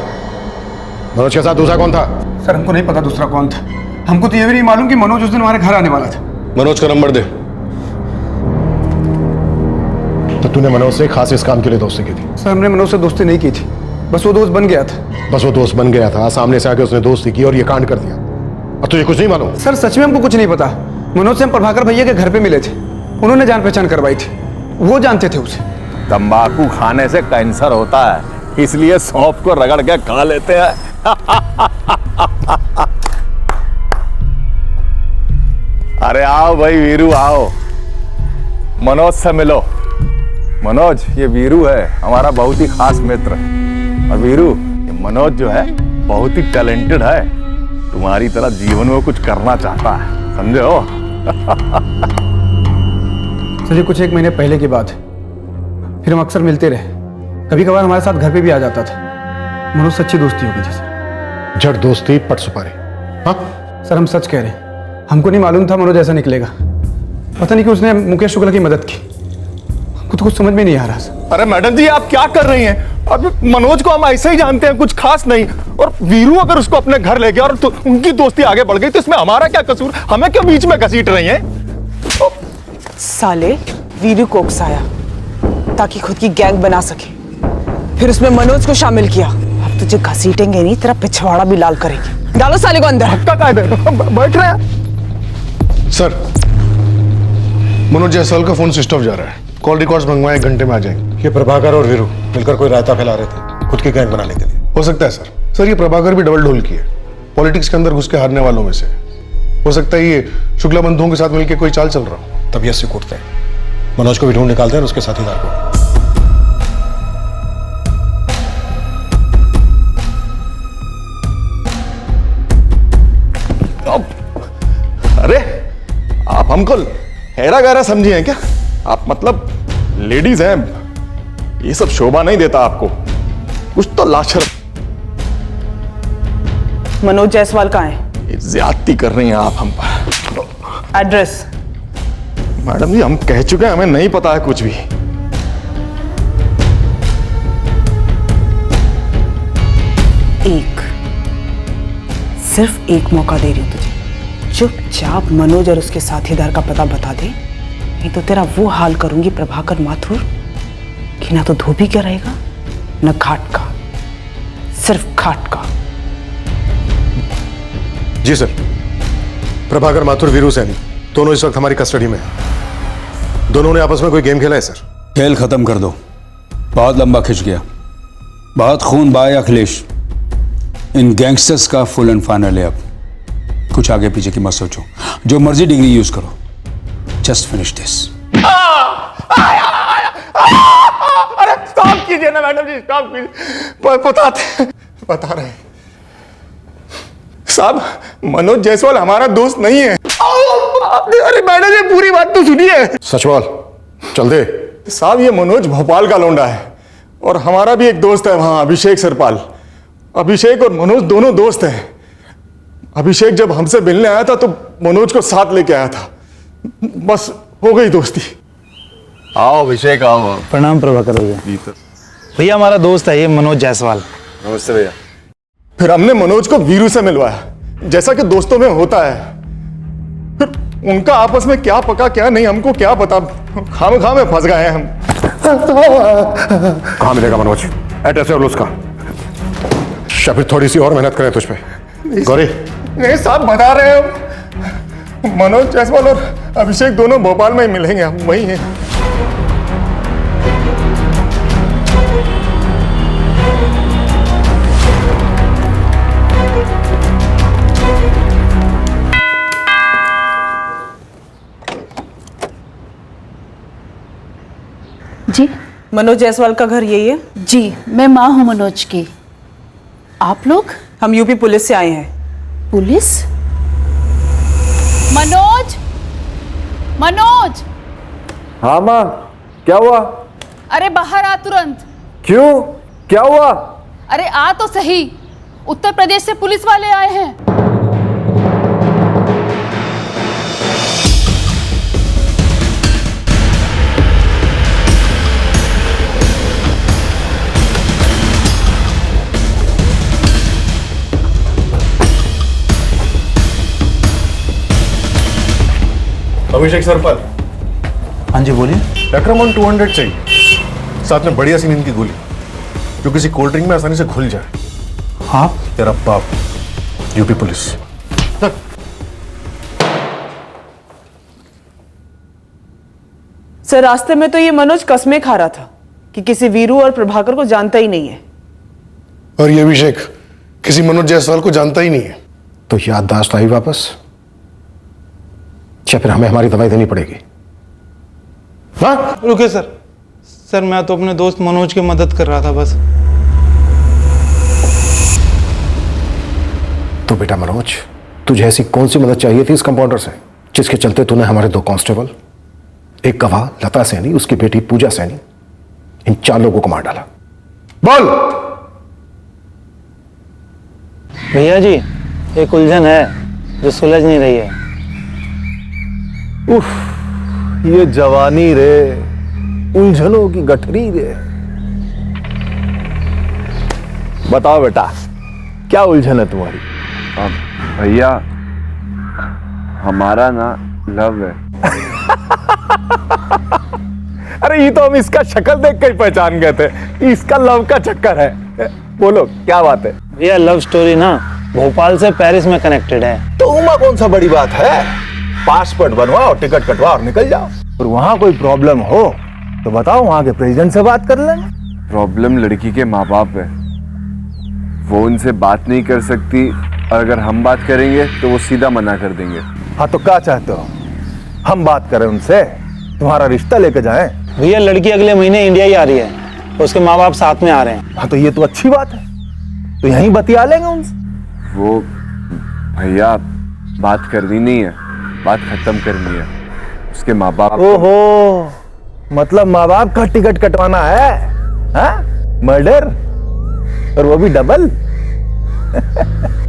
मनोज के साथ दूसरा कौन था? सर हमको नहीं पता दूसरा कौन था। हमको तो ये भी नहीं मालूम कि मनोज उस दिन हमारे घर आने वाला था। मनोज का नंबर दे। तो तूने मनोज से खास इस काम के लिए दोस्ती की थी? सर हमने मनोज से दोस्ती नहीं की थी, बस वो दोस्त बन गया था। बस वो दोस्त बन गया था, सामने से आके उसने दोस्ती की और ये कांड कर दिया। और तुझे कुछ नहीं मालूम? सर सच में हमको कुछ नहीं पता। मनोज से हम प्रभाकर भैया के घर पे मिले थे, उन्होंने जान पहचान करवाई थी, वो जानते थे उसे। तंबाकू खाने से कैंसर होता है, इसलिए सौंफ को रगड़ के खा लेते हैं। अरे आओ भाई वीरू, आओ मनोज से मिलो। मनोज, ये वीरू है हमारा बहुत ही खास मित्र, और वीरू, ये मनोज जो है बहुत ही टैलेंटेड है, तुम्हारी तरह जीवन में कुछ करना चाहता है, समझे हो? सर ये कुछ 1 महीने पहले की बात है, फिर हम अक्सर मिलते रहे, कभी कभार हमारे साथ घर पे भी आ जाता था। मनोज से अच्छी दोस्ती हो गई थी सर। जड़ दोस्ती पट सुपारी। हाँ सर हम सच कह रहे हैं, हमको नहीं मालूम था मनोज ऐसा निकलेगा। पता नहीं कि उसने मुकेश शुक्ला की मदद की, हमको तो कुछ समझ में नहीं आ रहा सर। अरे मैडम जी, आप क्या कर रही हैं? अब मनोज को हम ऐसे ही जानते हैं, कुछ खास नहीं। और वीरू अगर उसको अपने घर ले गया और तो उनकी दोस्ती आगे बढ़ गई तो इसमें हमारा क्या कसूर? हमें क्यों बीच में घसीट रही हैं? साले, वीरू को उकसाया ताकि खुद की गैंग बना सके, फिर उसमें मनोज को शामिल किया। अब तुझे घसीटेंगे नहीं, तेरा पिछवाड़ा भी लाल करेंगे। डालो साले को अंदर। बैठ रहे हैं सर। मनोज जायसवाल का फोन स्विच ऑफ जा रहा है, कॉल रिकॉर्ड्स मंगवाए, 1 घंटे में आ जाएंगे। ये प्रभाकर और वीरू मिलकर कोई रायता फैला रहे थे खुद की गैंग बनाने के लिए। हो सकता है सर। सर ये प्रभाकर भी डबल ढोल की है, पॉलिटिक्स के अंदर घुस के हारने वालों में से। हो सकता है ये शुक्ला बंधुओं के साथ मिलकर कोई चाल चल रहा हो। तब यह कूटते हैं, मनोज को भी ढूंढ निकालते हैं और उसके साथीदार को। अरे आप हमको हैरा गहरा समझी हैं क्या? आप मतलब लेडीज हैं, ये सब शोभा नहीं देता आपको, कुछ तो लाशर। मनोज जायसवाल कहाँ है? ज्यादती कर रही हैं आप हम पर। एड्रेस? मैडम जी हम कह चुके हैं, हमें नहीं पता है कुछ भी। सिर्फ एक मौका दे रही हूं तुझे, चुपचाप मनोज और उसके साथीदार का पता बता दे, नहीं तो तेरा वो हाल करूंगी प्रभाकर माथुर कि ना तो धोबी क्या रहेगा न घाट का, सिर्फ घाट का। जी सर। प्रभाकर माथुर, वीरू सैनी दोनों इस वक्त हमारी कस्टडी में हैं। दोनों ने आपस में कोई गेम खेला है सर? खेल खत्म कर दो, बहुत लंबा खिंच गया, बहुत खून बहाया अखिलेश। इन गैंगस्टर्स का फुल एंड फाइनल है। अब कुछ आगे पीछे की मत सोचो, जो मर्जी डिग्री यूज करो, जस्ट फिनिश दिस। अरे स्टॉप कीजिए ना मैडम जी, स्टॉप कीजिए। बता रहे हैं साहब, मनोज जायसवाल हमारा दोस्त नहीं है। अरे मैडम जी पूरी बात तो सुनिए। सच बोल, चल दे। साहब ये मनोज भोपाल का लौंडा है और हमारा भी एक दोस्त है वहां, अभिषेक सरपाल। अभिषेक और मनोज दोनों दोस्त हैं। अभिषेक जब हमसे मिलने आया था तो मनोज को साथ लेके आया था, बस हो गई दोस्ती। आओ अभिषेक आओ। प्रणाम प्रभाकर भैया। भैया हमारा दोस्त है ये मनोज जायसवाल। नमस्ते भैया। फिर हमने मनोज को वीरू से मिलवाया, जैसा कि दोस्तों में होता है। फिर उनका आपस में क्या पका क्या नहीं हमको क्या पता, खाम में फंस गए हैं हम। कहाँ मिलेगा मनोज? एड्रेस और उसका, या फिर थोड़ी सी और मेहनत करें तुझ पे? गौरी नहीं साहब बता रहे हैं, मनोज जायसवाल और अभिषेक दोनों भोपाल में ही मिलेंगे, हम वही हैं। जी मनोज जायसवाल का घर यही है? जी मैं माँ हूँ मनोज की। आप लोग? हम यूपी पुलिस से आए हैं। पुलिस? मनोज, मनोज। हाँ माँ, क्या हुआ? अरे बाहर आ तुरंत। क्यों, क्या हुआ? अरे आ तो सही, उत्तर प्रदेश से पुलिस वाले आए हैं। अभिषेक सरपाल। हाँ जी बोलिए। एक्रामोन 200 चाहिए, साथ में बढ़िया सी नींद की गोली जो किसी कोल्ड ड्रिंक में आसानी से घुल जाए। हाँ तेरा बाप यूपी पुलिस। सर रास्ते में तो ये मनोज कसमें खा रहा था कि किसी वीरू और प्रभाकर को जानता ही नहीं है। और ये अभिषेक किसी मनोज जायसवाल को जानता ही नहीं है। तो याददाश्त आई वापस, या फिर हमें हमारी दवाई देनी पड़ेगी? हाँ रुके सर। सर मैं तो अपने दोस्त मनोज की मदद कर रहा था बस। तो बेटा मनोज, तुझे ऐसी कौन सी मदद चाहिए थी इस कंपाउंडर से जिसके चलते तूने हमारे 2 कांस्टेबल, एक गवाह लता सैनी, उसकी बेटी पूजा सैनी, इन 4 लोगों को मार डाला? बोल। भैया जी एक उलझन है जो सुलझ नहीं रही है। उफ, ये जवानी रे, उलझनों की गठरी रे। बताओ बेटा, क्या उलझन है तुम्हारी? भैया हमारा ना लव है। अरे ये तो हम इसका शक्ल देख कर पहचान गए थे, इसका लव का चक्कर है। बोलो क्या बात है? भैया लव स्टोरी ना भोपाल से पेरिस में कनेक्टेड है। तो उमा कौन सा बड़ी बात है, पासपोर्ट बनवाओ, टिकट कटवाओ और निकल जाओ। और वहां कोई प्रॉब्लम हो तो बताओ, वहां के प्रेसिडेंट से बात कर लेंगे। प्रॉब्लम लड़की के माँ बाप है, वो उनसे बात नहीं कर सकती और अगर हम बात करेंगे तो वो सीधा मना कर देंगे। हाँ तो क्या चाहते हो, हम बात करें उनसे, तुम्हारा रिश्ता लेके जाएं? भैया लड़की अगले महीने इंडिया ही आ रही है, उसके माँ बाप साथ में आ रहे हैं। हाँ तो ये तो अच्छी बात है, तो यहीं बतिया लेंगे उनसे। वो भैया बात करनी नहीं है, बात खत्म करनी है। उसके माँ बाप। ओहो, मतलब माँ बाप का टिकट कटवाना है? हाँ? मर्डर, और वो भी डबल।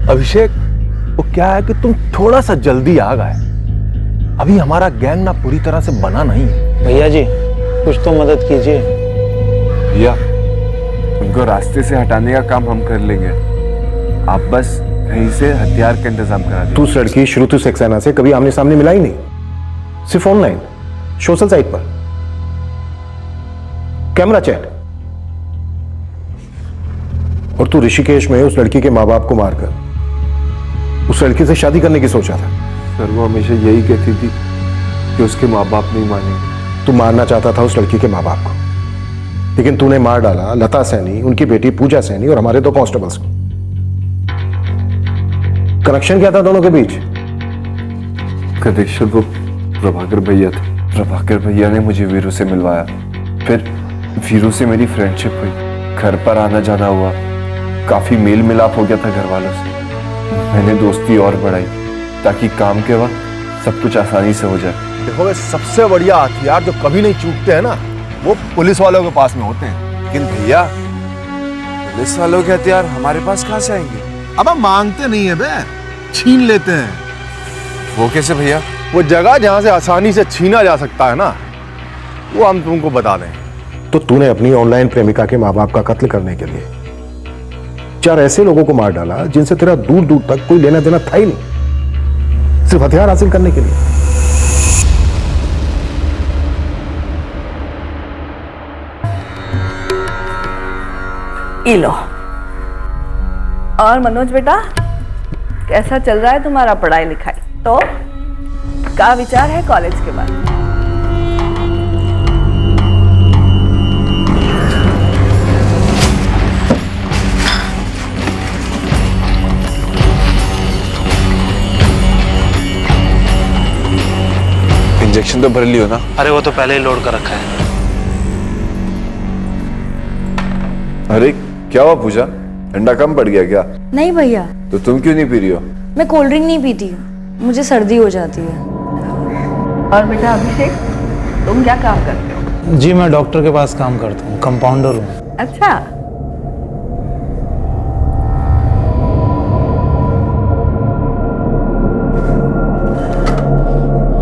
अभिषेक, वो क्या है कि तुम थोड़ा सा जल्दी आ गए, अभी हमारा गैंग ना पूरी तरह से बना नहीं है। भैया जी कुछ तो मदद कीजिए। भैया उनको रास्ते से हटाने का काम हम कर लेंगे, आप बस कहीं से हथियार का इंतजाम करा दीजिए। तू उस लड़की श्रुति सक्सेना से कभी आमने सामने मिला ही नहीं, सिर्फ ऑनलाइन सोशल साइट पर कैमरा चैट। और तू ऋषिकेश में उस लड़की के माँ बाप को मारकर उस लड़की से शादी करने की सोचा था। सर वो हमेशा यही कहती थी कि उसके माँ बाप नहीं मानेंगे। तू मारना चाहता था उस लड़की के माँ बाप को, लेकिन तूने मार डाला लता सैनी, उनकी बेटी पूजा सैनी और हमारे 2 कांस्टेबल्स को। कनेक्शन क्या था दोनों के बीच? कनेक्शन वो प्रभाकर भैया थे। प्रभाकर भैया ने मुझे वीरू से मिलवाया, फिर वीरू से मेरी फ्रेंडशिप हुई, घर पर आना जाना हुआ, काफी मेल मिलाप हो गया था घर वालों से। मैंने दोस्ती और बढ़ाई ताकि काम के वक्त सब कुछ आसानी से हो जाए। देखो सबसे बढ़िया हथियार जो कभी नहीं चूकते हैं ना, वो पुलिस वालों के पास में होते हैं। लेकिन भैया, पुलिस वालों के हथियार हमारे पास कहां से आएंगे? अब हम मांगते नहीं है बे, छीन लेते हैं। वो कैसे भैया? वो जगह जहां से आसानी से छीना जा सकता है ना, वो हम तुमको बता दें। तो तूने अपनी ऑनलाइन प्रेमिका के माँ बाप का कत्ल करने के लिए 4 ऐसे लोगों को मार डाला जिनसे तेरा दूर दूर तक कोई लेना देना था ही नहीं, सिर्फ हथियार हासिल करने के लिए। ये लो। और मनोज बेटा, कैसा चल रहा है तुम्हारा पढ़ाई लिखाई? तो क्या विचार है कॉलेज के बारे में? इंजेक्शन तो भर लियो ना? अरे वो तो पहले ही लोड कर रखा है। अरे क्या हुआ पूजा, ठंडा कम पड़ गया क्या? नहीं भैया, तो तुम क्यों नहीं पी रही हो? मैं कोल्ड ड्रिंक नहीं पीती हूँ, मुझे सर्दी हो जाती है। और बेटा अभिषेक, तुम क्या काम करते हो? जी मैं डॉक्टर के पास काम करता हूँ, कंपाउंडर हूँ। अच्छा,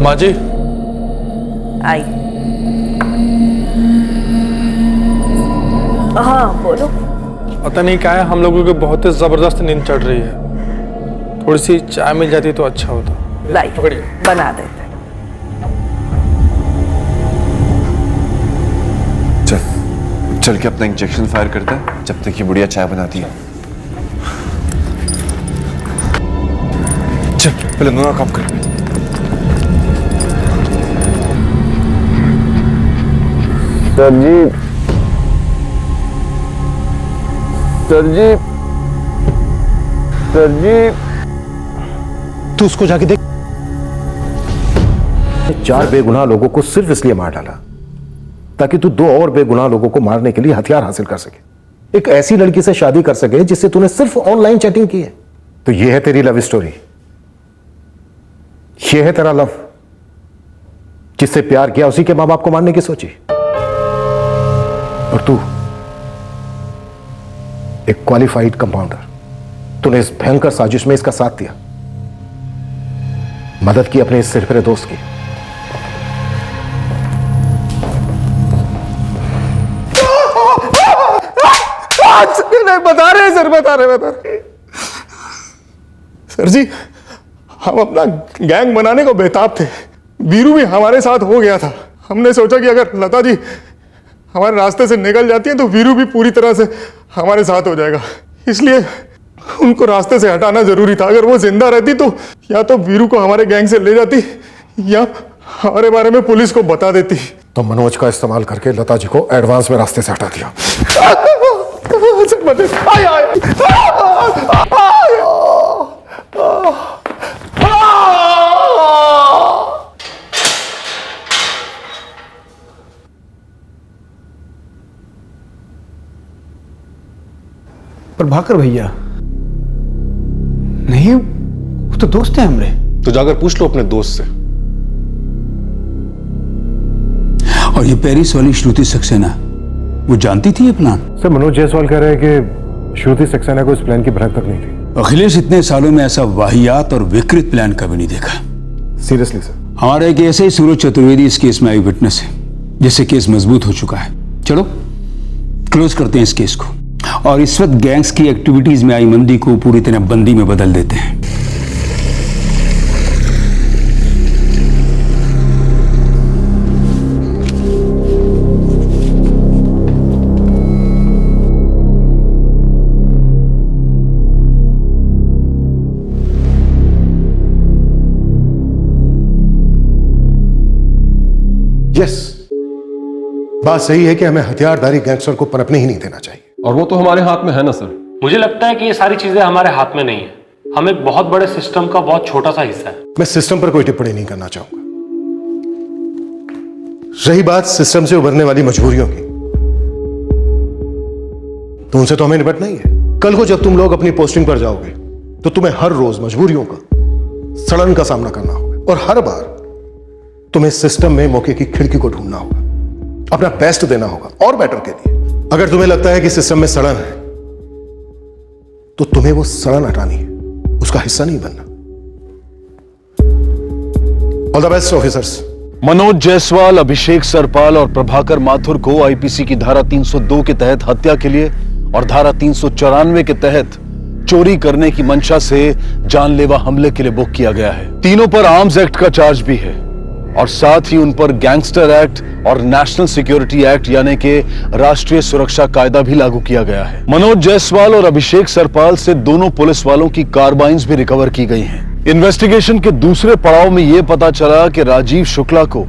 माँ जी। आई। हाँ बोलो। पता नहीं क्या है, हम लोगों को बहुत ही जबरदस्त नींद चढ़ रही है। थोड़ी सी चाय मिल जाती तो अच्छा होता। लाई, बना देते। चल के अपना इंजेक्शन फायर करता है जब तक ये बुढ़िया चाय बनाती है। चल पहले दोनों काम कर। सर जी, सर जी, सर जी। तू उसको जाके देख। 4 बेगुनाह लोगों को सिर्फ इसलिए मार डाला ताकि तू 2 और बेगुनाह लोगों को मारने के लिए हथियार हासिल कर सके। एक ऐसी लड़की से शादी कर सके जिससे तूने सिर्फ ऑनलाइन चैटिंग की है। तो यह है तेरी लव स्टोरी, यह है तेरा लव। जिससे प्यार किया उसी के मां बाप को मारने की सोची। और तू एक क्वालिफाइड कंपाउंडर, तूने इस भयंकर साजिश में इसका साथ दिया, मदद की अपने इस सिरफिरे दोस्त की। नहीं बता रहे सर, बता रहे। सर जी, हम अपना गैंग बनाने को बेताब थे। वीरू भी हमारे साथ हो गया था। हमने सोचा कि अगर लता जी हमारे रास्ते से निकल जाती है तो वीरू भी पूरी तरह से हमारे साथ हो जाएगा। इसलिए उनको रास्ते से हटाना जरूरी था। अगर वो जिंदा रहती तो या तो वीरू को हमारे गैंग से ले जाती या हमारे बारे में पुलिस को बता देती। तो मनोज का इस्तेमाल करके लता जी को एडवांस में रास्ते से हटा दिया। प्रभाकर भैया नहीं, वो तो दोस्त है हमरे। तो जाकर पूछ लो अपने दोस्त से। और ये पेरिस वाली श्रुति सक्सेना, वो जानती थी ये प्लान? सर मनोज जायसवाल कह रहे हैं कि श्रुति सक्सेना को इस प्लान की भनक तक नहीं थी। अखिलेश इतने सालों में ऐसा वाहियात और विकृत प्लान कभी नहीं देखा। Seriously sir? हमारा एक ऐसे ही सूरज चतुर्वेदी इस केस में आई विटनेस है, जिससे केस मजबूत हो चुका है। चलो क्लोज करते हैं इस केस को और इस वक्त गैंग्स की एक्टिविटीज में आई मंदी को पूरी तरह बंदी में बदल देते हैं। यस, बात सही है कि हमें हथियारधारी गैंगस्टर को पनपने ही नहीं देना चाहिए। और वो तो हमारे हाथ में है ना सर। मुझे लगता है कि ये सारी चीजें हमारे हाथ में नहीं है। हम एक बहुत बड़े सिस्टम का बहुत छोटा सा हिस्सा है। मैं सिस्टम पर कोई टिप्पणी नहीं करना चाहूंगा। रही बात सिस्टम से उभरने वाली मजबूरियों की, तो उनसे तो हमें निपटना ही है। कल को जब तुम लोग अपनी पोस्टिंग पर जाओगे तो तुम्हें हर रोज मजबूरियों का, सड़न का सामना करना होगा और हर बार तुम्हें सिस्टम में मौके की खिड़की को ढूंढना होगा। अपना बेस्ट देना होगा और बेटर के लिए। अगर तुम्हें लगता है कि सिस्टम में सड़न है तो तुम्हें वो सड़न हटानी है, उसका हिस्सा नहीं बनना। All the best officers. Manoj Jaiswal, Abhishek Sarpal और प्रभाकर माथुर को आईपीसी की धारा 302 के तहत हत्या के लिए और धारा 394 के तहत चोरी करने की मंशा से जानलेवा हमले के लिए बुक किया गया है। तीनों पर आर्म्स एक्ट का चार्ज भी है और साथ ही उन पर गैंगस्टर एक्ट और नेशनल सिक्योरिटी एक्ट यानी कि राष्ट्रीय सुरक्षा कायदा भी लागू किया गया है। मनोज जायसवाल और अभिषेक सरपाल से दोनों पुलिस वालों की कार्बाइन्स भी रिकवर की गई हैं। इन्वेस्टिगेशन के दूसरे पड़ाव में यह पता चला कि राजीव शुक्ला को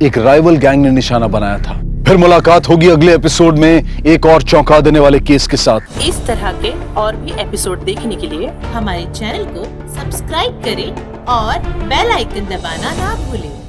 एक राइवल गैंग ने निशाना बनाया था। फिर मुलाकात होगी अगले एपिसोड में एक और चौंका देने वाले केस के साथ। इस तरह के और भी एपिसोड देखने के लिए हमारे चैनल को सब्सक्राइब करें और बेल आइकन दबाना ना भूलें।